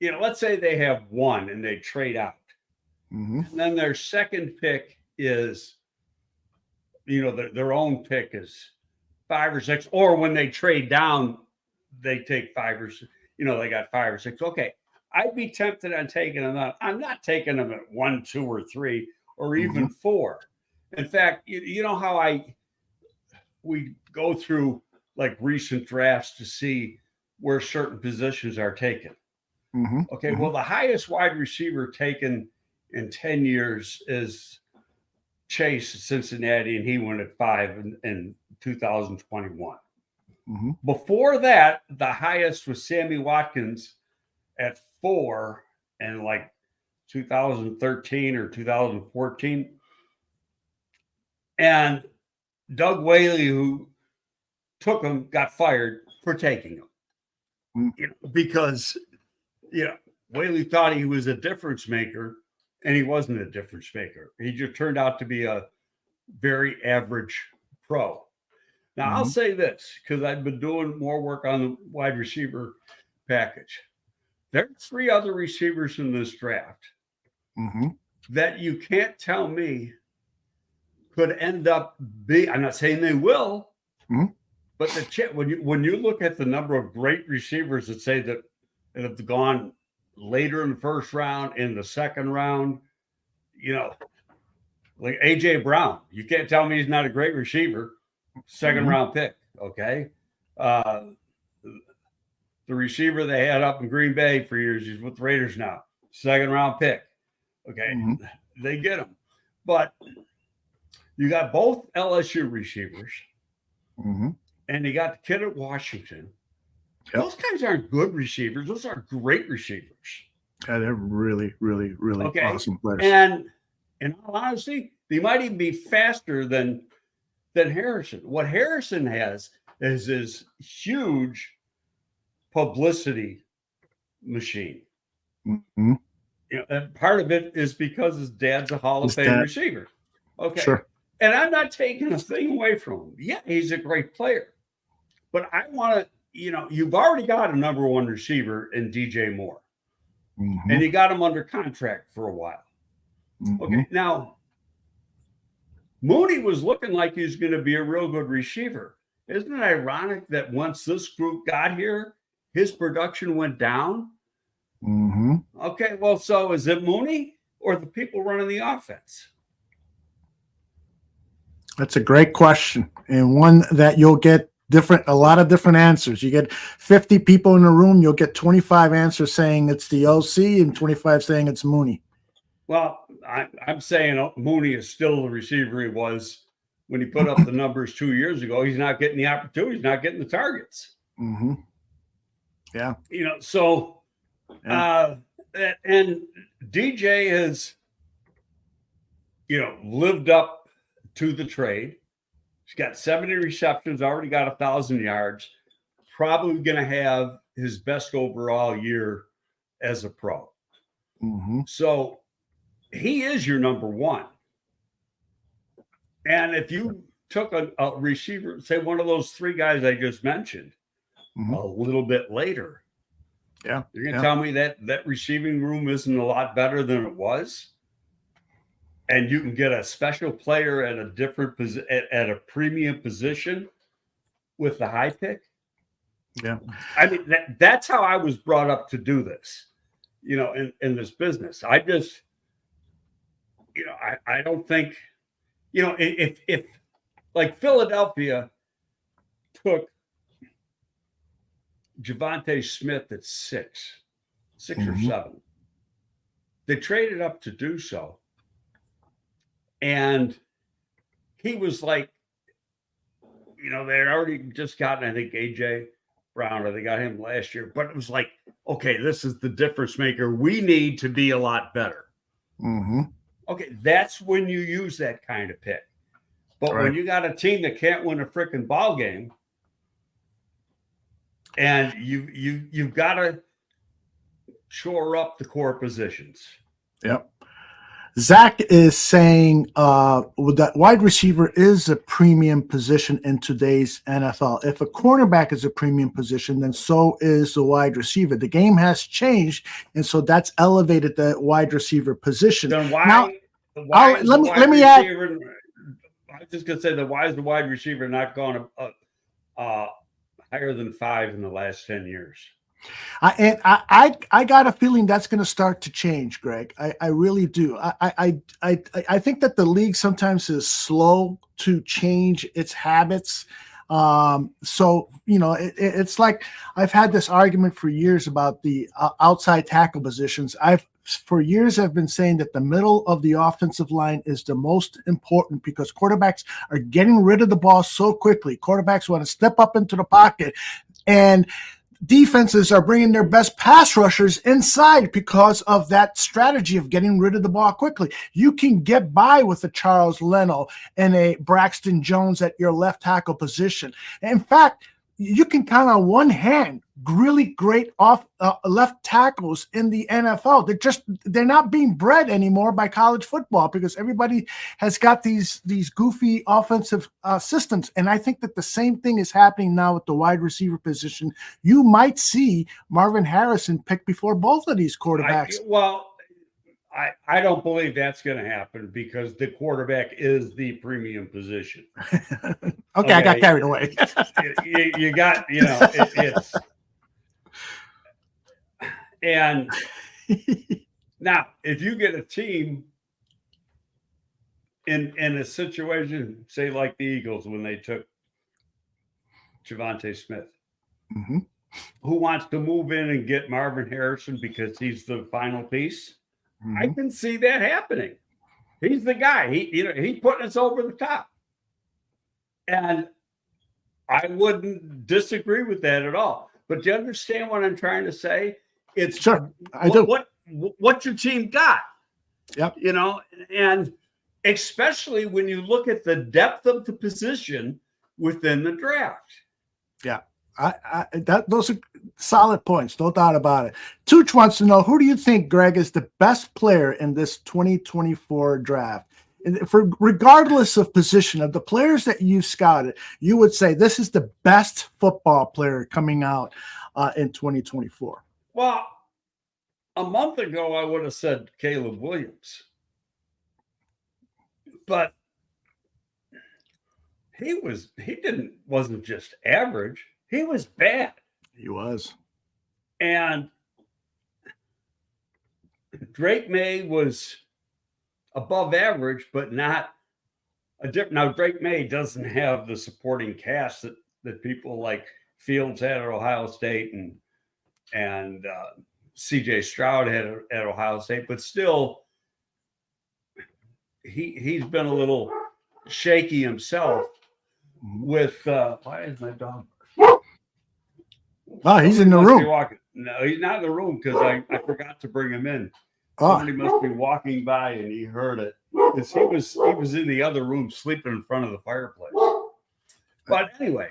C: let's say they have 1 and they trade out. And then their second pick is, their own pick is 5 or 6, or when they trade down, they take 5 or 6, they got 5 or 6. Okay. I'd be tempted on taking them. I'm not taking them at 1, 2, or 3, or even 4. In fact, you know how we go through like recent drafts to see where certain positions are taken. Okay. Well, the highest wide receiver taken in 10 years is Chase at Cincinnati, and he went at 5 in 2021. Before that, the highest was Sammy Watkins at 4 in like 2013 or 2014. And Doug Whaley, who took him, got fired for taking him. Because Whaley thought he was a difference maker, and he wasn't a difference maker. He just turned out to be a very average pro. Now, I'll say this, because I've been doing more work on the wide receiver package. There are 3 other receivers in this draft that you can't tell me could end up being, I'm not saying they will,
B: Mhm.
C: but when you look at the number of great receivers that say that have gone later in the first round, in the second round, like AJ Brown, you can't tell me he's not a great receiver. Second round pick, okay. The receiver they had up in Green Bay for years, he's with the Raiders now. Second round pick, okay. They get him, but you got both LSU receivers, and you got the kid at Washington. Yep. Those guys aren't good receivers; those are great receivers.
B: Yeah, they're really, really, really awesome players.
C: And in all honesty, they might even be faster than Harrison. What Harrison has is this huge publicity machine. And part of it is because his dad's a Hall of Fame receiver. Okay. Sure. And I'm not taking a thing away from him. Yeah, he's a great player. But I want to, you've already got a number one receiver in DJ Moore. And you got him under contract for a while. Okay. Now, Mooney was looking like he was going to be a real good receiver. Isn't it ironic that once this group got here, his production went down? Okay, well, so is it Mooney or the people running the offense?
B: That's a great question, and one that you'll get a lot of different answers. You get 50 people in a room, you'll get 25 answers saying it's the OC and 25 saying it's Mooney.
C: Well, I'm saying Mooney is still the receiver he was when he put up the numbers 2 years ago. He's not getting the opportunity. He's not getting the targets.
B: Yeah.
C: So, and DJ has, lived up to the trade. He's got 70 receptions, already got 1,000 yards, probably going to have his best overall year as a pro. So he is your number one. And if you took a receiver, say one of those three guys I just mentioned, a little bit later, you're going to tell me that receiving room isn't a lot better than it was, and you can get a special player at a different at a premium position with the high pick.
B: Yeah,
C: I mean that's how I was brought up to do this, in this business. I just, I don't think, if like Philadelphia took Javonte Smith at six or seven. They traded up to do so. And he was like, they had already just gotten, I think, AJ Brown, or they got him last year. But it was like, okay, this is the difference maker. We need to be a lot better. Okay, that's when you use that kind of pick. But when you got a team that can't win a freaking ball game, and you've got to shore up the core positions.
B: Yep. Zach is saying that wide receiver is a premium position in today's NFL. If a cornerback is a premium position, then so is the wide receiver. The game has changed, and so that's elevated the wide receiver position.
C: Then
B: let me add.
C: I was just gonna say that why is the wide receiver not gone higher than 5 in the last 10 years?
B: I got a feeling that's going to start to change, Greg. I really do. I think that the league sometimes is slow to change its habits. So it's like I've had this argument for years about the outside tackle positions. For years I've been saying that the middle of the offensive line is the most important because quarterbacks are getting rid of the ball so quickly. Quarterbacks want to step up into the pocket, and defenses are bringing their best pass rushers inside because of that strategy of getting rid of the ball quickly. You can get by with a Charles Leno and a Braxton Jones at your left tackle position. In fact, you can count on one hand really great left tackles in the NFL. They're not being bred anymore by college football because everybody has got these goofy offensive systems. And I think that the same thing is happening now with the wide receiver position. You might see Marvin Harrison pick before both of these quarterbacks.
C: I don't believe that's going to happen because the quarterback is the premium position.
B: Okay, I got carried away.
C: you got, it's and now if you get a team in a situation, say like the Eagles when they took Javonte Smith, who wants to move in and get Marvin Harrison because he's the final piece, I can see that happening. He's the guy. He's putting us over the top. And I wouldn't disagree with that at all. But do you understand what I'm trying to say? It's
B: sure. I do.
C: What your team got.
B: Yep.
C: And especially when you look at the depth of the position within the draft.
B: Yeah. Those are solid points, no doubt about it. Tooch wants to know, who do you think, Greg, is the best player in this 2024 draft? Regardless of position, of the players that you've scouted, you would say this is the best football player coming out in 2024.
C: Well, a month ago, I would have said Caleb Williams. But he wasn't just average. He was bad.
B: He was.
C: And Drake May was above average, but not a different. Now, Drake May doesn't have the supporting cast that people like Fields had at Ohio State and C.J. Stroud had at Ohio State, but still, he's been a little shaky himself with why is my dog?
B: Oh, he's in the room.
C: No, he's not in the room because I forgot to bring him in. Somebody must be walking by and he heard it. Because he was in the other room sleeping in front of the fireplace. But anyway,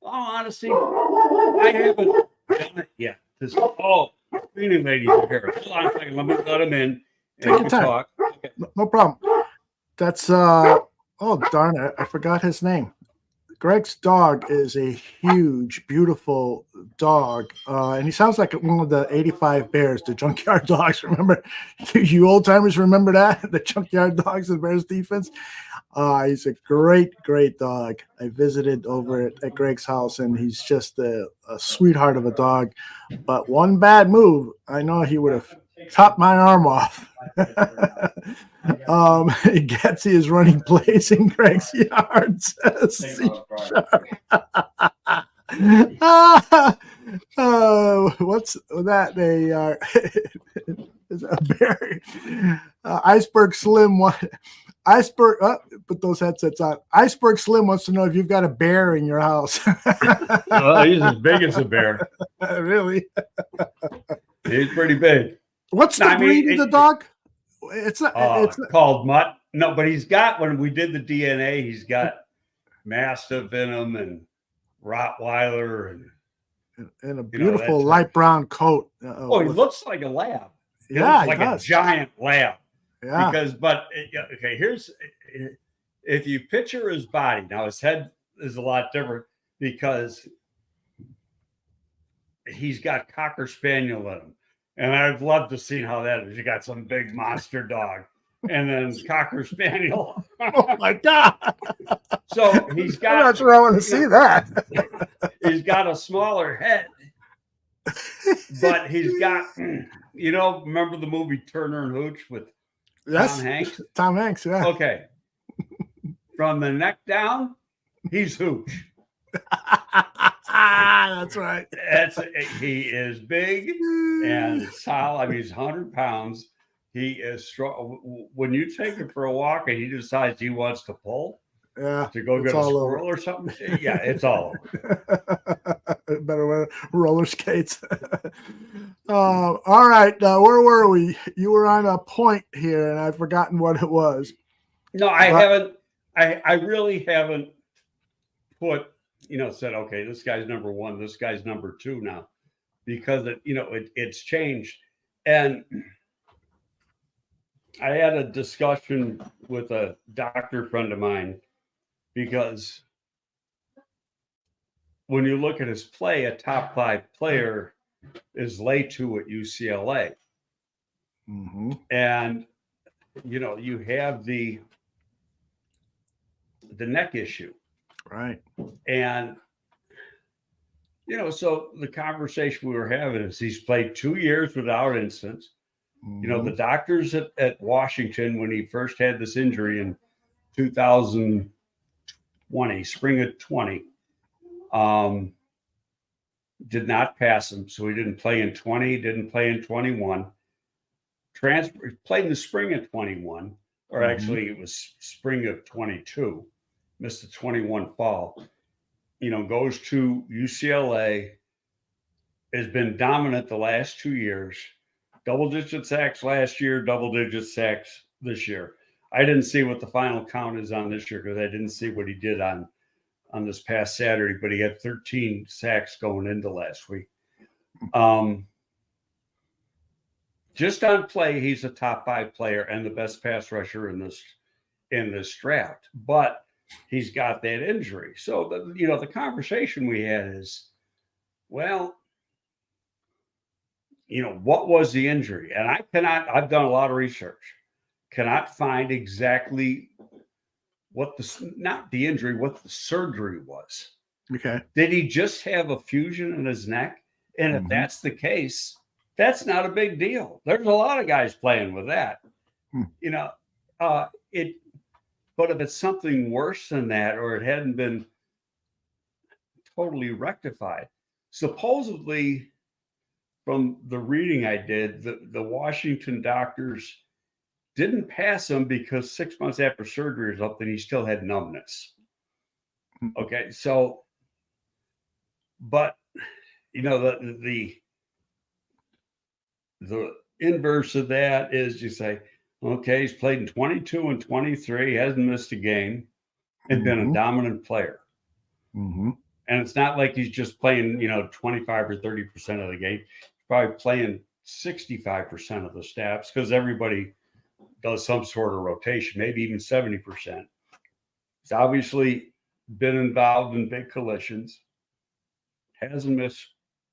C: honestly, I haven't done it yet. Cleaning ladies are here. Hold on a second. Let me let him in.
B: Take your time. Talk. Okay. No problem. That's oh darn it, I forgot his name. Greg's dog is a huge, beautiful dog, and he sounds like one of the 85 Bears, the Junkyard Dogs. Remember, you old timers remember that, the Junkyard Dogs and Bears defense. He's a great, great dog. I visited over at Greg's house, and he's just a sweetheart of a dog. But one bad move, I know he would have chopped my arm off. Gatsy is running plays in Greg's yard. What's that? They are is a bear. Iceberg Slim. Iceberg. Put those headsets on. Iceberg Slim wants to know if you've got a bear in your house.
C: He's as big as a bear.
B: Really?
C: He's pretty big.
B: What's the breed of the dog? It's
C: called Mutt. No, but he's got, when we did the DNA, he's got Mastiff in him and Rottweiler
B: and a beautiful light brown coat.
C: He looks like a lab. He
B: looks
C: like a giant lab.
B: Yeah.
C: Here's, if you picture his body, now his head is a lot different because he's got Cocker Spaniel in him. And I'd love to see how that is. You got some big monster dog and then Cocker Spaniel.
B: Oh, my God.
C: So he's got.
B: I'm not sure I want to see that.
C: He's got a smaller head. But he's got, remember the movie Turner and Hooch with Tom Hanks?
B: Tom Hanks, yeah.
C: Okay. From the neck down, he's Hooch.
B: That's right.
C: He is big and solid. I mean, he's 100 pounds. He is strong. When you take him for a walk and he decides he wants to pull, to go get a squirrel or something, yeah, it's all over.
B: Better wear roller skates. All right, where were we? You were on a point here, and I've forgotten what it was.
C: No, I haven't. I really haven't put. Said, okay, this guy's number one, this guy's number two now, because it's changed. And I had a discussion with a doctor friend of mine because when you look at his play, a top 5 player is Latu at UCLA. And, you have the neck issue.
B: Right.
C: And, so the conversation we were having is he's played 2 years without incidents. The doctors at Washington, when he first had this injury in 2020, spring of 20, did not pass him. So he didn't play in 20, didn't play in 21. Played in the spring of 21, or actually it was spring of 22, missed the 21 fall. Goes to UCLA, has been dominant the last 2 years. Double-digit sacks last year, double-digit sacks this year. I didn't see what the final count is on this year because I didn't see what he did on this past Saturday, but he had 13 sacks going into last week. Just on play, he's a top 5 player and the best pass rusher in this draft. But he's got that injury. So the conversation we had is, well, what was the injury? And I've done a lot of research, cannot find exactly what not the injury, what the surgery was.
B: Okay.
C: Did he just have a fusion in his neck? And if that's the case, that's not a big deal. There's a lot of guys playing with that. But if it's something worse than that, or it hadn't been totally rectified, supposedly from the reading I did, the Washington doctors didn't pass him because 6 months after surgery was up, then he still had numbness. Okay, so, but the inverse of that is you say, okay, he's played in 22 and 23, hasn't missed a game, and been a dominant player. And it's not like he's just playing, 25 or 30% of the game. He's probably playing 65% of the snaps because everybody does some sort of rotation, maybe even 70%. He's obviously been involved in big collisions, hasn't missed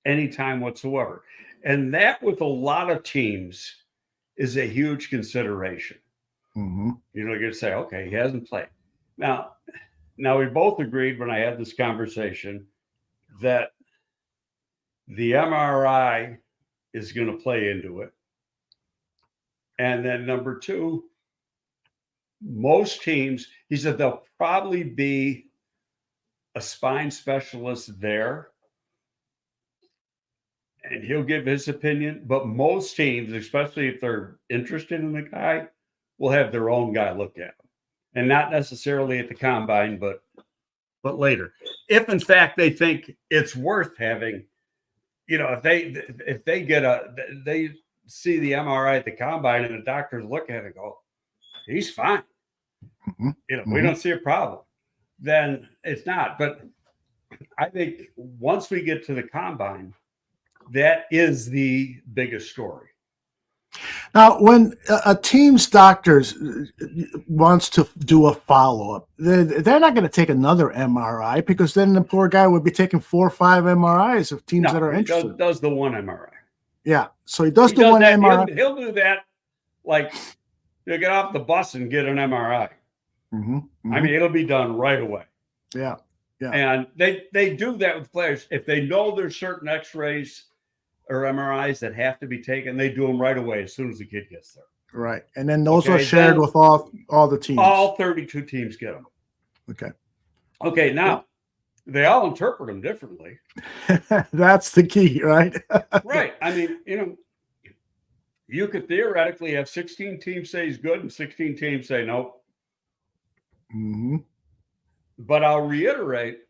C: any time whatsoever. And that, with a lot of teams, is a huge consideration. You're going to say, okay, he hasn't played. Now we both agreed when I had this conversation that the MRI is going to play into it. And then number 2, most teams, he said there'll probably be a spine specialist there, and he'll give his opinion. But most teams, especially if they're interested in the guy, will have their own guy look at him, and not necessarily at the combine, but later. If in fact they think it's worth having, if they see the MRI at the combine and the doctors look at it and go, he's fine. We don't see a problem. Then it's not. But I think once we get to the combine, that is the biggest story.
B: Now, when a team's doctors wants to do a follow-up, they're not going to take another MRI, because then the poor guy would be taking 4 or 5 MRIs of teams that are interested.
C: Does the one MRI.
B: Yeah, so he does one MRI.
C: He'll do that, like you get off the bus and get an MRI. I mean, it'll be done right away.
B: Yeah.
C: And they do that with players. If they know there's certain X-rays or MRIs that have to be taken, they do them right away as soon as the kid gets there.
B: Right. And then those are shared with all the teams.
C: All 32 teams get them. Okay, now they all interpret them differently.
B: That's the key, right?
C: Right. I mean, you could theoretically have 16 teams say he's good and 16 teams say nope. But I'll reiterate,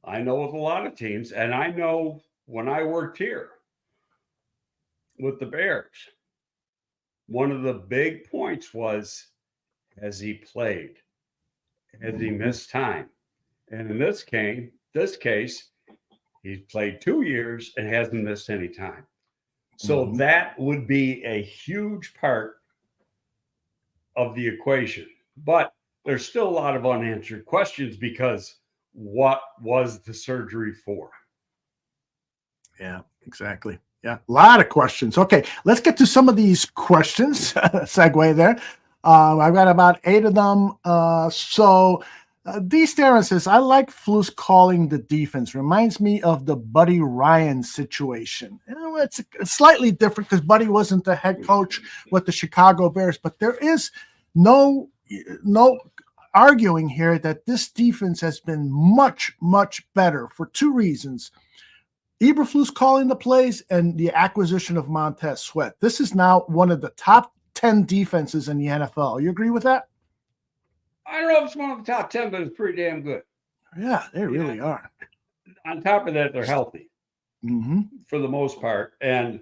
C: I know with a lot of teams, and I know when I worked here with the Bears, one of the big points was, has he played? Has he missed time? And in this case, he's played 2 years and hasn't missed any time. So that would be a huge part of the equation. But there's still a lot of unanswered questions, because what was the surgery for?
B: Yeah, exactly. Yeah, a lot of questions. Okay, let's get to some of these questions. Segue there. I've got about 8 of them. D. Staron says, I like Flus calling the defense. Reminds me of the Buddy Ryan situation. It's slightly different because Buddy wasn't the head coach with the Chicago Bears, but there is no arguing here that this defense has been much, much better for 2 reasons. Eberflus calling the plays and the acquisition of Montez Sweat. This is now one of the top 10 defenses in the NFL. You agree with that?
C: I don't know if it's one of the top 10, but it's pretty damn good.
B: Yeah, they really are.
C: On top of that, they're healthy for the most part. And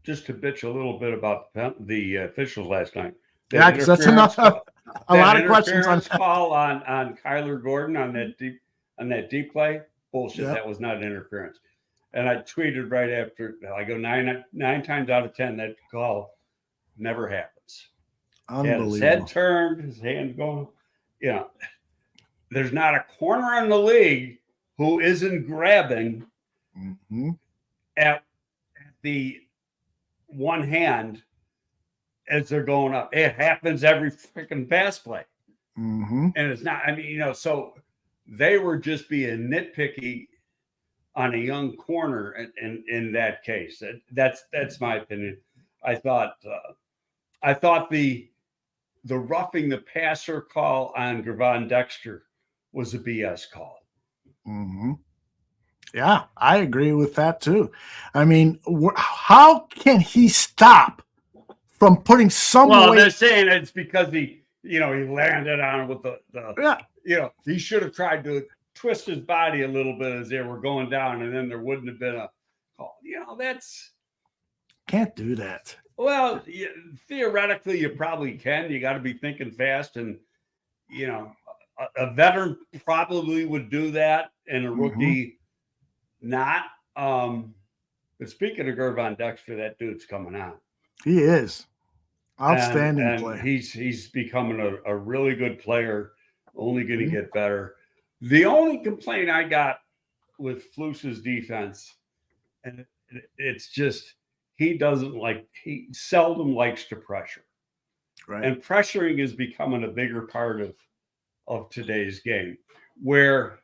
C: just to bitch a little bit about the officials last night.
B: Yeah, because that's enough. A lot of questions on that.
C: Call on Kyler Gordon on that deep play. Bullshit. Yep. That was not an interference. And I tweeted right after. I go 9 times out of 10 that call never happens.
B: Unbelievable.
C: His head turned, his hand going. There's not a corner in the league who isn't grabbing at the one hand as they're going up. It happens every freaking pass play. And it's not, so they were just being nitpicky on a young corner in that case. That's my opinion. I thought the roughing the passer call on Gravon Dexter was a BS call.
B: Yeah, I agree with that too. I mean, how can he stop from putting some weight?
C: They're saying it's because he landed on it with the he should have tried to twist his body a little bit as they were going down, and then there wouldn't have been a call. That's
B: can't do that.
C: Well, theoretically, you probably can. You got to be thinking fast, and a veteran probably would do that, and a rookie not. But speaking of Gravon Dexter, that dude's coming out.
B: He is outstanding player.
C: He's becoming a really good player. Only going to get better. The only complaint I got with Flus's defense, and it's just. He seldom likes to pressure. Right. And pressuring is becoming a bigger part of today's game where,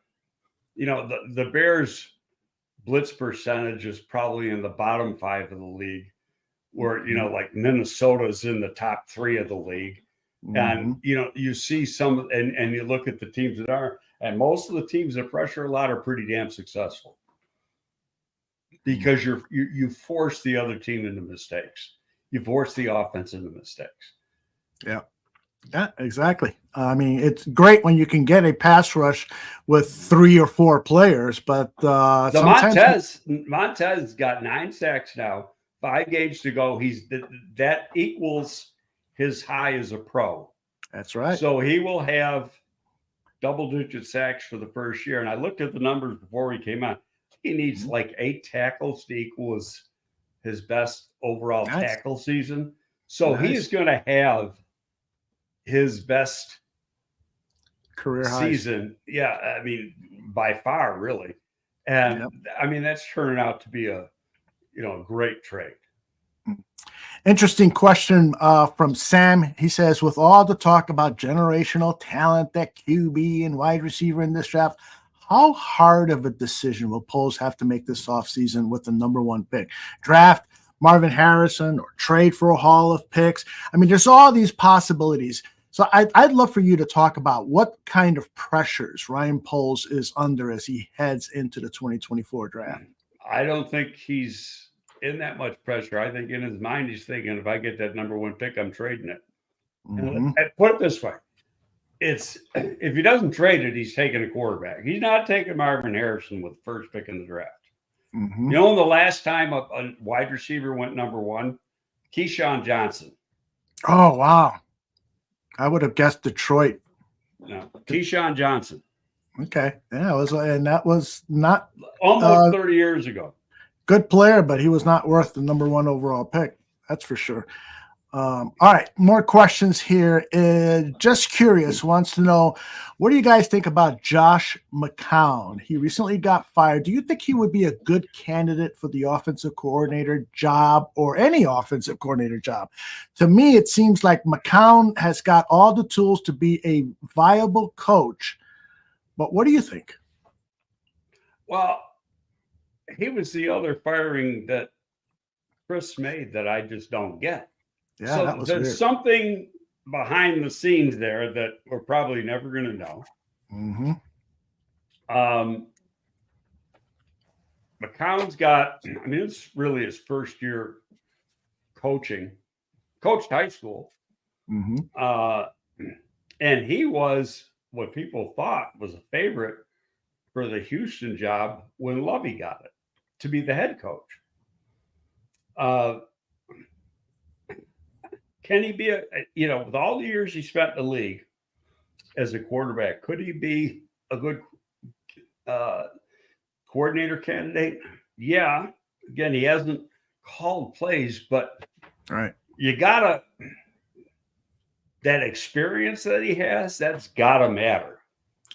C: the Bears blitz percentage is probably in the bottom 5 of the league where, like Minnesota's in the top 3 of the league. And, you see some, and you look at the teams that are, and most of the teams that pressure a lot are pretty damn successful. Because you force the other team into mistakes. You force the offense into mistakes.
B: Yeah, exactly. I mean, it's great when you can get a pass rush with 3 or 4 players, but
C: Montez got 9 sacks now, 5 games to go. That equals his high as a pro.
B: That's right.
C: So he will have double-digit sacks for the first year. And I looked at the numbers before he came out. He needs like 8 tackles to equal his best overall tackle season. So he's going to have his best
B: career
C: season. Yeah, I mean, by far, really. And I mean, that's turning out to be a great trade.
B: Interesting question from Sam. He says, with all the talk about generational talent at QB and wide receiver in this draft, how hard of a decision will Poles have to make this offseason with the number 1 pick? Draft Marvin Harrison or trade for a haul of picks? I mean, there's all these possibilities. So I'd love for you to talk about what kind of pressures Ryan Poles is under as he heads into the 2024 draft.
C: I don't think he's in that much pressure. I think in his mind he's thinking, if I get that number 1 pick, I'm trading it. And put it this way. If he doesn't trade it, he's taking a quarterback. He's not taking Marvin Harrison with the first pick in the draft. The last time a wide receiver went number 1? Keyshawn Johnson.
B: Oh, wow. I would have guessed Detroit.
C: No, Keyshawn Johnson.
B: Okay. Yeah, that was not
C: almost 30 years ago.
B: Good player, but he was not worth the number 1 overall pick. That's for sure. All right, more questions here. Just curious, wants to know, what do you guys think about Josh McCown? He recently got fired. Do you think he would be a good candidate for the offensive coordinator job or any offensive coordinator job? To me, it seems like McCown has got all the tools to be a viable coach. But what do you think?
C: Well, he was the other firing that Chris made that I just don't get.
B: Yeah,
C: so
B: that was
C: there's
B: weird.
C: something behind the scenes there that we're probably never going to know.
B: Mm-hmm.
C: McCown's got, I mean, it's really his first year coaching, coached high school.
B: Mm-hmm.
C: And he was what people thought was a favorite for the Houston job when Lovey got it, to be the head coach. Can he be with all the years he spent in the league as a quarterback, could he be a good coordinator candidate? Yeah. Again, he hasn't called plays, but you gotta, that experience that he has, that's gotta matter.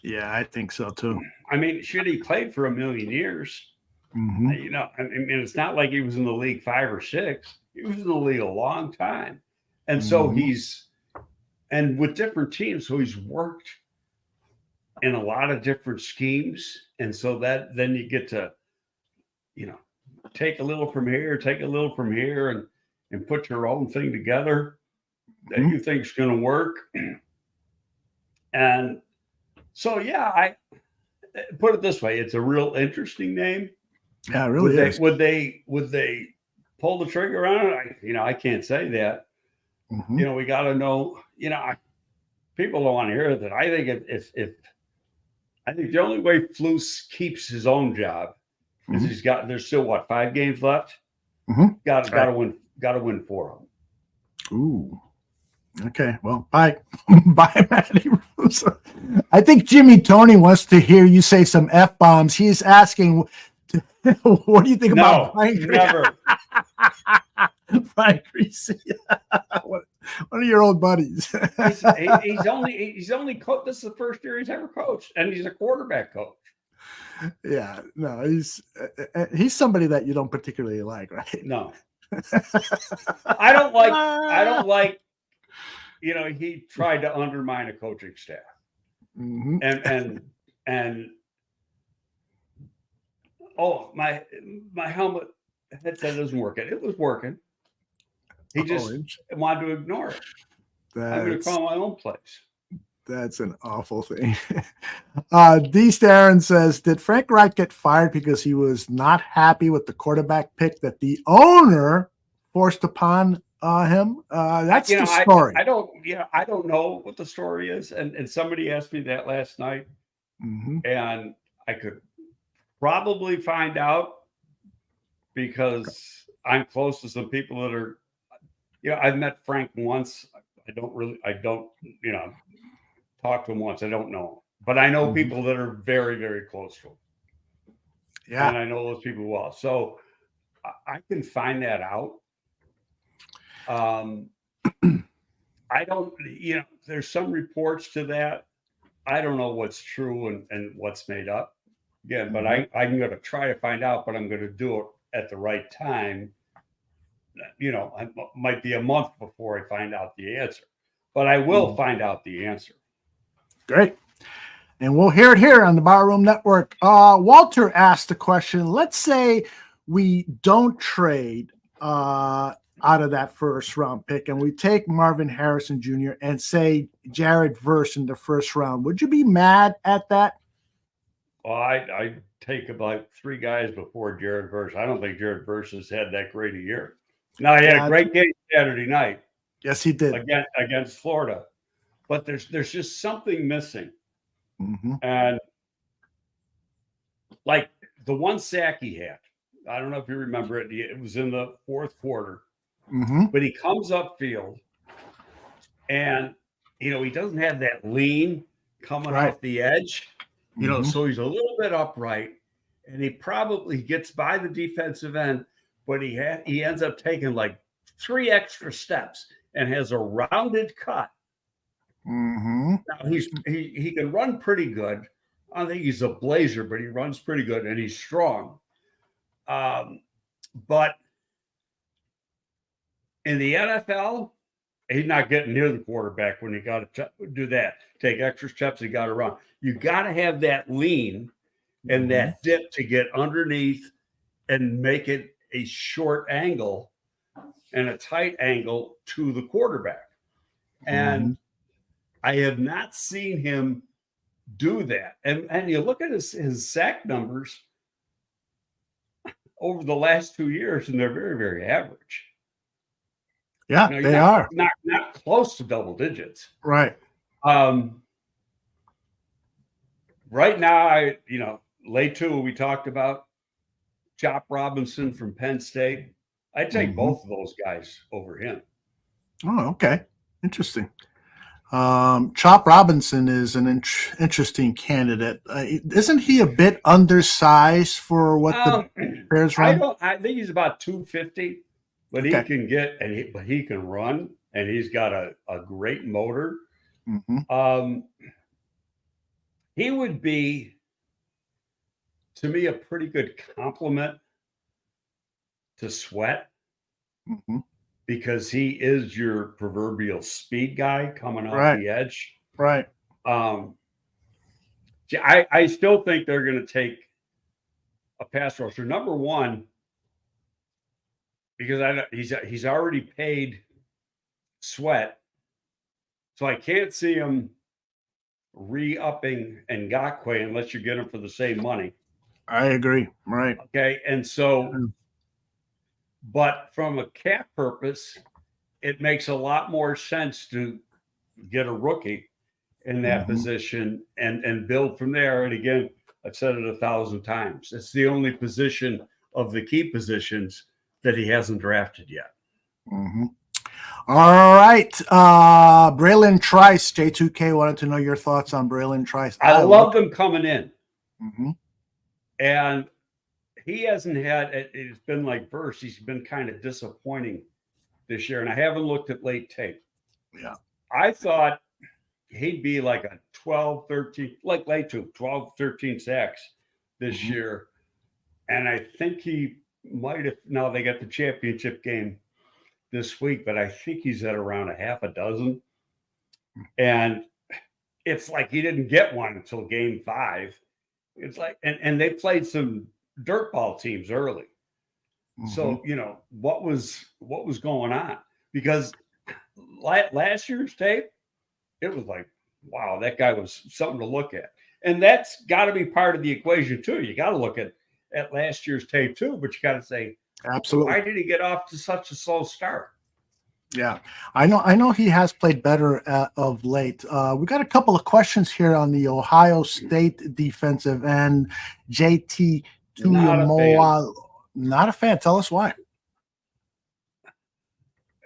B: Yeah, I think so too.
C: I mean, should he played for 1,000,000 years?
B: Mm-hmm.
C: I mean, it's not like he was in the league 5 or 6. He was in the league a long time. And so and with different teams, so he's worked in a lot of different schemes. And so that then you get to, take a little from here, take a little from here, and put your own thing together that you think is going to work. And so, yeah, I put it this way. It's a real interesting name.
B: Yeah, it really is.
C: Would they pull the trigger on it? I can't say that.
B: Mm-hmm.
C: We got to know, people don't want to hear that. I think if I think the only way Flus keeps his own job is there's still 5 games left. Got to win 4 of them.
B: Ooh. Okay. Well, bye, Matty. I think Jimmy Tony wants to hear you say some F-bombs. He's asking, what do you think about Frank?
C: Never.
B: Frank Greasy. One of your old buddies.
C: he's only coached. This is the first year he's ever coached, and he's a quarterback coach.
B: Yeah, no, he's somebody that you don't particularly like, right?
C: No, I don't like. He tried to undermine a coaching staff, and my helmet headset isn't working. It was working. He just wanted to ignore it. I'm going to call my own place.
B: That's an awful thing. D. Starren says, did Frank Reich get fired because he was not happy with the quarterback pick that the owner forced upon him? That's the story.
C: I don't know what the story is. And somebody asked me that last night. And I could probably find out because I'm close to some people that are, I've met Frank once. I don't talk to him once. I don't know him, but I know people that are very, very close to him. Yeah. And I know those people well. So I can find that out. I don't, there's some reports to that. I don't know what's true and what's made up. Again, but I'm going to try to find out, but I'm going to do it at the right time. I might be a month before I find out the answer, but I will find out the answer.
B: Great. And we'll hear it here on the Barroom Network. Walter asked the question, let's say we don't trade out of that first round pick and we take Marvin Harrison Jr. and say Jared Verse in the first round. Would you be mad at that?
C: Well, I take about 3 guys before Jared Verse. I don't think Jared Verse has had that great a year. Now, he had a great game Saturday night.
B: Yes, he did.
C: Against Florida. But there's just something missing. And like the one sack he had, I don't know if you remember it. It was in the 4th quarter. But he comes upfield and, he doesn't have that lean coming off the edge. So he's a little bit upright and he probably gets by the defensive end, but he ends up taking like 3 extra steps and has a rounded cut.
B: Mm-hmm.
C: Now he can run pretty good. I think he's a blazer, but he runs pretty good and he's strong. But in the NFL, he's not getting near the quarterback when you got to do that. Take extra steps, you got to run. You got to have that lean and that dip to get underneath and make it a short angle and a tight angle to the quarterback. And I have not seen him do that. And you look at his sack numbers over the last 2 years, and they're very, very average.
B: Yeah, they are.
C: Not close to double digits.
B: Right.
C: Right now, Latu, we talked about, Chop Robinson from Penn State. I'd take both of those guys over him.
B: Oh, okay. Interesting. Chop Robinson is an interesting candidate. Isn't he a bit undersized for what the Bears run?
C: I think he's about 250, but he can but he can run, and he's got a great motor. He would be, to me, a pretty good compliment to Sweat. Because he is your proverbial speed guy coming off the edge.
B: Right.
C: I still think they're going to take a pass rusher. Number one, because he's already paid Sweat. So I can't see him re-upping Ngakoue unless you get him for the same money.
B: I agree. Right.
C: Okay. And so... But from a cap purpose, it makes a lot more sense to get a rookie in that position and build from there. And again, I've said it 1,000 times. It's the only position of the key positions that he hasn't drafted yet.
B: All right. Braylon Trice, J2K wanted to know your thoughts on Braylon Trice.
C: I love them coming in. And he hasn't had, it's been like Verse. He's been kind of disappointing this year. And I haven't looked at late tape.
B: Yeah.
C: I thought he'd be like a 12, 13, like Latu, 12, 13 sacks this year. And I think he might have, now they got the championship game this week, but I think he's at around a half a dozen. And it's like he didn't get one until game 5. It's like, and they played some dirtball teams early. So, what was going on? Because last year's tape, it was like, wow, that guy was something to look at. And that's got to be part of the equation too. You got to look at last year's tape too, but you got to say,
B: absolutely,
C: why did he get off to such a slow start?
B: Yeah, I know he has played better of late. We got a couple of questions here on the Ohio State defensive end. JT Tuyamoa, not a fan. Tell us why.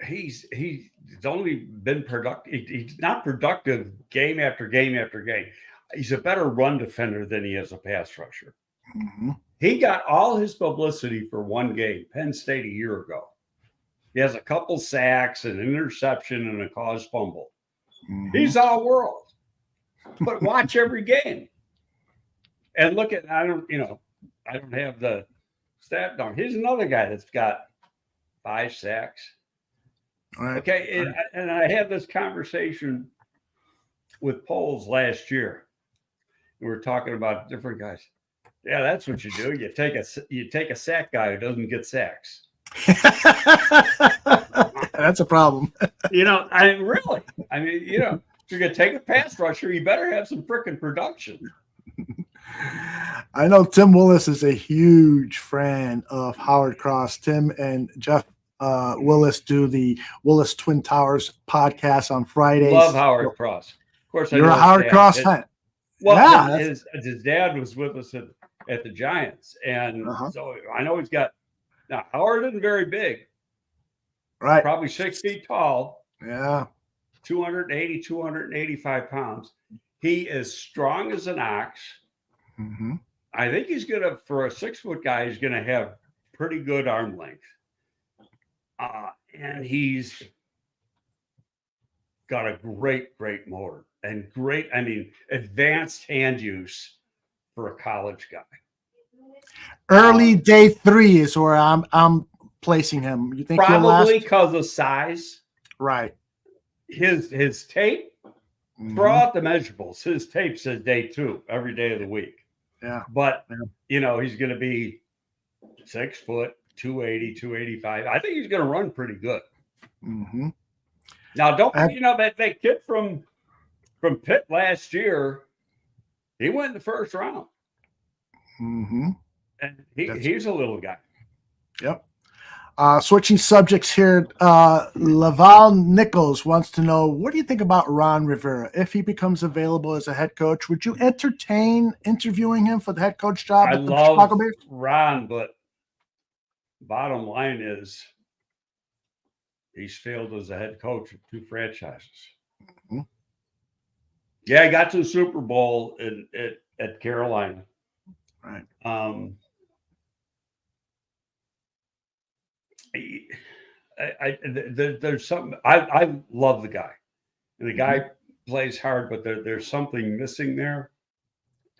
C: He's only been productive. He's not productive game after game after game. He's a better run defender than he is a pass rusher. He got all his publicity for one game, Penn State, a year ago. He has a couple sacks, an interception, and a caused fumble. He's all world. But watch every game. And look at, I don't have the stat down. Here's another guy that's got 5 sacks.
B: Right.
C: Okay, and I had this conversation with Poles last year. We were talking about different guys. Yeah, that's what you do. You take a sack guy who doesn't get sacks.
B: That's a problem.
C: If you're gonna take a pass rusher, you better have some freaking production.
B: I know Tim Willis is a huge fan of Howard Cross. Tim and Jeff Willis do the Willis Twin Towers podcast on Fridays.
C: Love Howard Cross. Of course,
B: you're a Howard Cross fan.
C: Well, yeah, his dad was with us at the Giants, and so I know he's got. Now Howard isn't very big,
B: right?
C: Probably 6 feet tall.
B: Yeah,
C: 280, 285 pounds. He is strong as an ox. I think he's gonna, for a 6-foot guy, he's gonna have pretty good arm length. And he's got a great motor and advanced hand use for a college guy.
B: Early day 3 is where I'm placing him. You think
C: probably because of size?
B: Right.
C: His tape, throw out the measurables. His tape says day 2 every day of the week.
B: Yeah.
C: But he's going to be 6 foot, 280, 285. I think he's going to run pretty good.
B: Mm-hmm.
C: Now, that kid from Pitt last year, he went in the first round.
B: Mm-hmm.
C: And he's a little guy.
B: Yep. Switching subjects here, Laval Nichols wants to know, what do you think about Ron Rivera? If he becomes available as a head coach, would you entertain interviewing him for the head coach job?
C: I love Ron, but bottom line is he's failed as a head coach of 2 franchises. Mm-hmm. Yeah, he got to the Super Bowl at Carolina.
B: Right.
C: There's something. I love the guy, and the guy plays hard, but there's something missing there,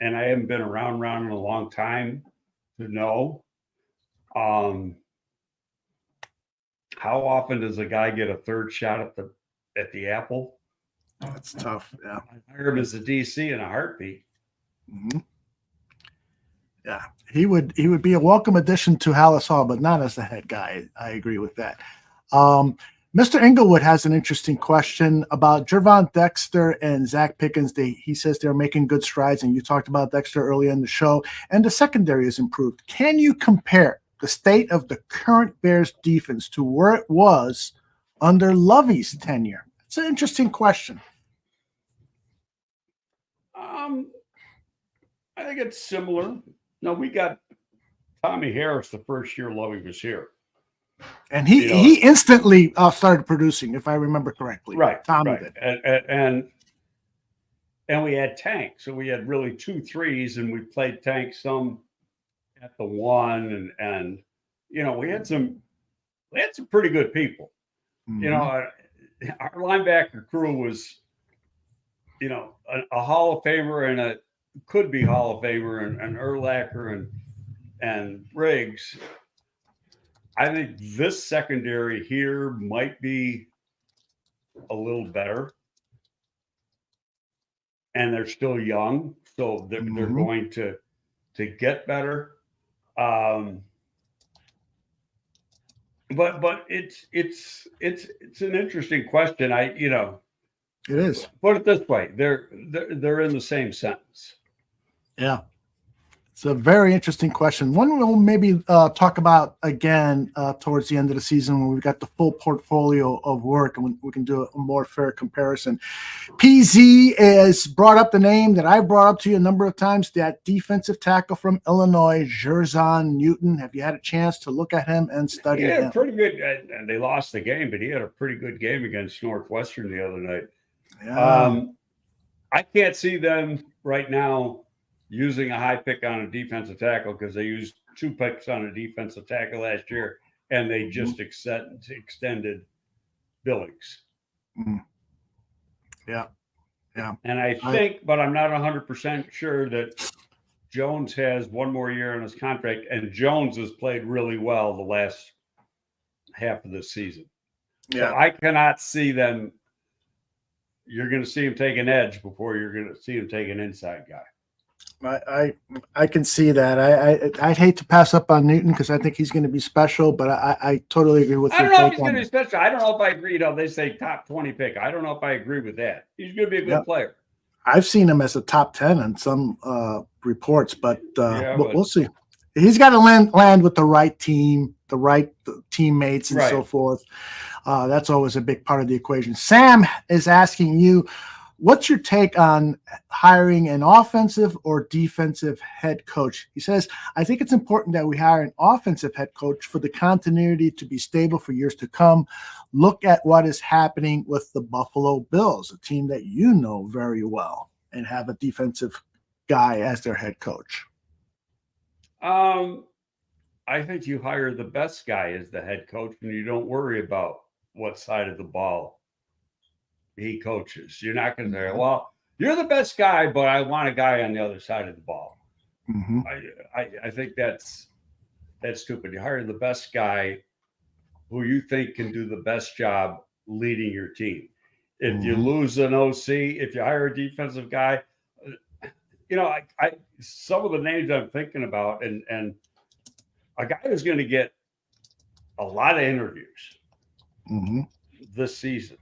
C: and I haven't been around in a long time to know. How often does a guy get a third shot at the apple?
B: That's tough. Yeah,
C: I hire him as a DC in a heartbeat.
B: Mm-hmm. Yeah, he would be a welcome addition to Hallis Hall, but not as the head guy. I agree with that. Mr. Inglewood has an interesting question about Gervon Dexter and Zach Pickens. He says they're making good strides, and you talked about Dexter earlier in the show, and the secondary has improved. Can you compare the state of the current Bears defense to where it was under Lovey's tenure? It's an interesting question.
C: I think it's similar. No, we got Tommy Harris the first year Lovey was here.
B: And he instantly started producing, if I remember correctly.
C: Right.
B: Tommy did.
C: And we had Tank. So we had really 2 3s, and we played Tank some at the 1. And we had some pretty good people. Mm-hmm. Our linebacker crew was, a Hall of Famer and a could-be Hall of Famer and Urlacher and Briggs. I think this secondary here might be a little better, and they're still young, so they're going to get better. But it's an interesting question. It
B: is.
C: Put it this way: they're in the same sentence.
B: Yeah. It's a very interesting question. One we'll maybe talk about again towards the end of the season when we've got the full portfolio of work and we can do a more fair comparison. PZ has brought up the name that I've brought up to you a number of times, that defensive tackle from Illinois, Jerzon Newton. Have you had a chance to look at him and study him?
C: Yeah, pretty good. And they lost the game, but he had a pretty good game against Northwestern the other night.
B: Yeah.
C: I can't see them right now using a high pick on a defensive tackle because they used 2 picks on a defensive tackle last year, and they just extended Billings.
B: Mm-hmm. Yeah.
C: And I think, but I'm not 100% sure, that Jones has 1 more year on his contract, and Jones has played really well the last half of the season. Yeah. So I cannot see them. You're going to see him take an edge before you're going to see him take an inside guy.
B: I can see that. I'd hate to pass up on Newton because I think he's going to be special, but I totally agree with you.
C: I don't know if he's going to be special. I don't know if I agree. They say top 20 pick. I don't know if I agree with that. He's going to be a good player. I've
B: seen him as a top 10 in some reports, but we'll see. He's got to land with the right team, the right teammates, and so forth. That's always a big part of the equation. Sam is asking you, what's your take on hiring an offensive or defensive head coach? He says, I think it's important that we hire an offensive head coach for the continuity to be stable for years to come. Look at what is happening with the Buffalo Bills, a team that you know very well, and have a defensive guy as their head coach.
C: I think you hire the best guy as the head coach, and you don't worry about what side of the ball he coaches. You're not going to say, well, you're the best guy, but I want a guy on the other side of the ball.
B: Mm-hmm.
C: I think that's stupid. You hire the best guy who you think can do the best job leading your team. If you lose an OC, if you hire a defensive guy, I some of the names I'm thinking about, and a guy who's going to get a lot of interviews this season,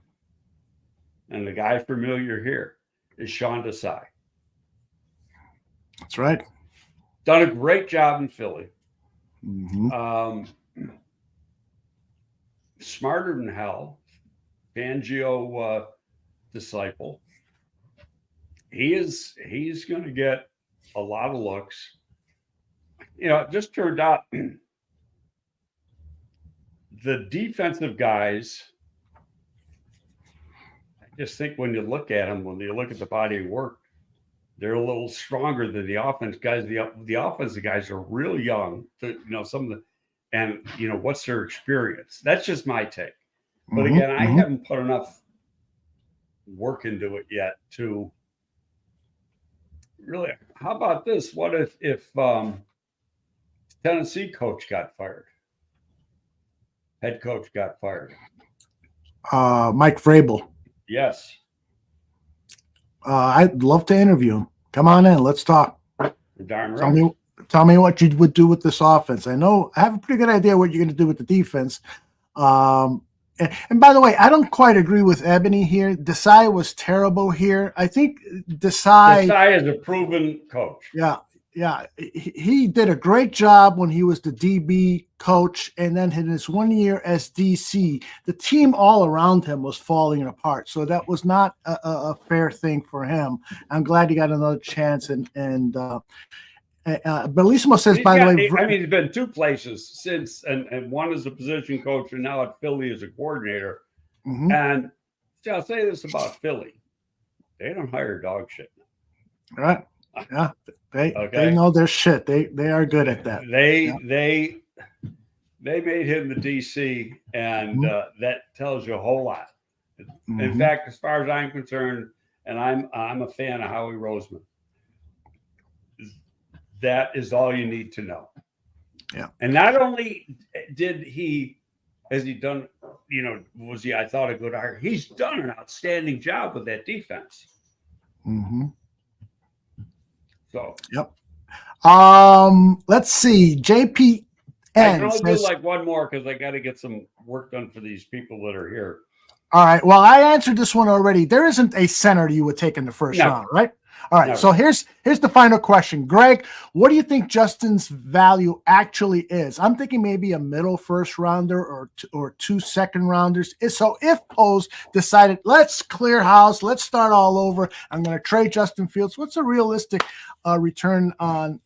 C: and the guy familiar here is Sean Desai.
B: That's right.
C: Done a great job in Philly. Smarter than hell. Fangio disciple. He's going to get a lot of looks. It just turned out the defensive guys, I just think when you look at them, when you look at the body of work, they're a little stronger than the offense guys. The offensive guys are real young. Some of the, and what's their experience? That's just my take. But again, I haven't put enough work into it yet to really. How about this? What if Tennessee coach got fired? Head coach got fired.
B: Mike Vrabel.
C: Yes.
B: I'd love to interview him. Come on in. Let's talk.
C: Darn right.
B: Tell me what you would do with this offense. I know I have a pretty good idea what you're going to do with the defense. And by the way, I don't quite agree with Ebony here. Desai was terrible here. I think Desai
C: is a proven coach.
B: Yeah. He did a great job when he was the DB coach, and then in his 1 year as DC, the team all around him was falling apart. So that was not a fair thing for him. I'm glad he got another chance. And Bellissimo says, by the way,
C: he's been two places since, and one is a position coach, and now at Philly as a coordinator. And I'll say this about Philly: they don't hire dog shit.
B: Right? Yeah, they know their shit. They are good at that.
C: They made him the DC, and that tells you a whole lot. In fact, as far as I'm concerned, and I'm a fan of Howie Roseman, that is all you need to know.
B: Yeah.
C: And not only has he done, I thought a good hire. He's done an outstanding job with that defense. So.
B: Yep. Let's see. JPN.
C: I can only do like one more because I got to get some work done for these people that are here.
B: All right. Well, I answered this one already. There isn't a center you would take in the first round, right? All right. Never. So here's the final question. Greg, what do you think Justin's value actually is? I'm thinking maybe a middle first rounder or 2 second rounders. So if Post decided, let's clear house, let's start all over, I'm going to trade Justin Fields, what's a realistic return on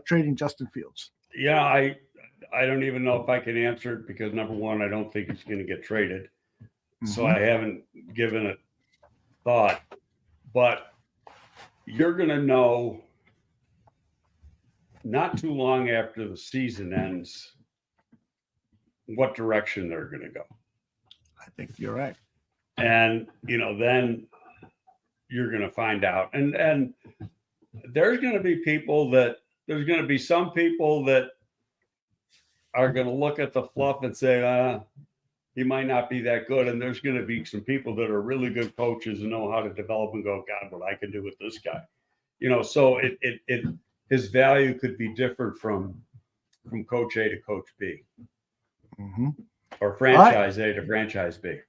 B: trading Justin Fields?
C: Yeah, I don't even know if I can answer it because, number one, I don't think he's going to get traded. So I haven't given it thought. But you're going to know not too long after the season ends what direction they're going to go.
B: I think you're right.
C: And, then you're going to find out. And there's going to be some people that are going to look at the fluff and say, he might not be that good. And there's going to be some people that are really good coaches and know how to develop and go, God, what I can do with this guy. So his value could be different from coach A to coach B. Or franchise A to franchise B.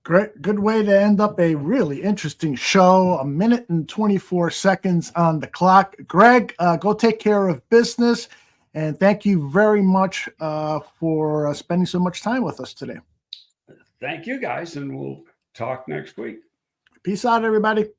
B: Great. Good way to end up a really interesting show. 1 minute and 24 seconds on the clock. Greg, go take care of business. And thank you very much for spending so much time with us today.
C: Thank you, guys, and we'll talk next week.
B: Peace out, everybody.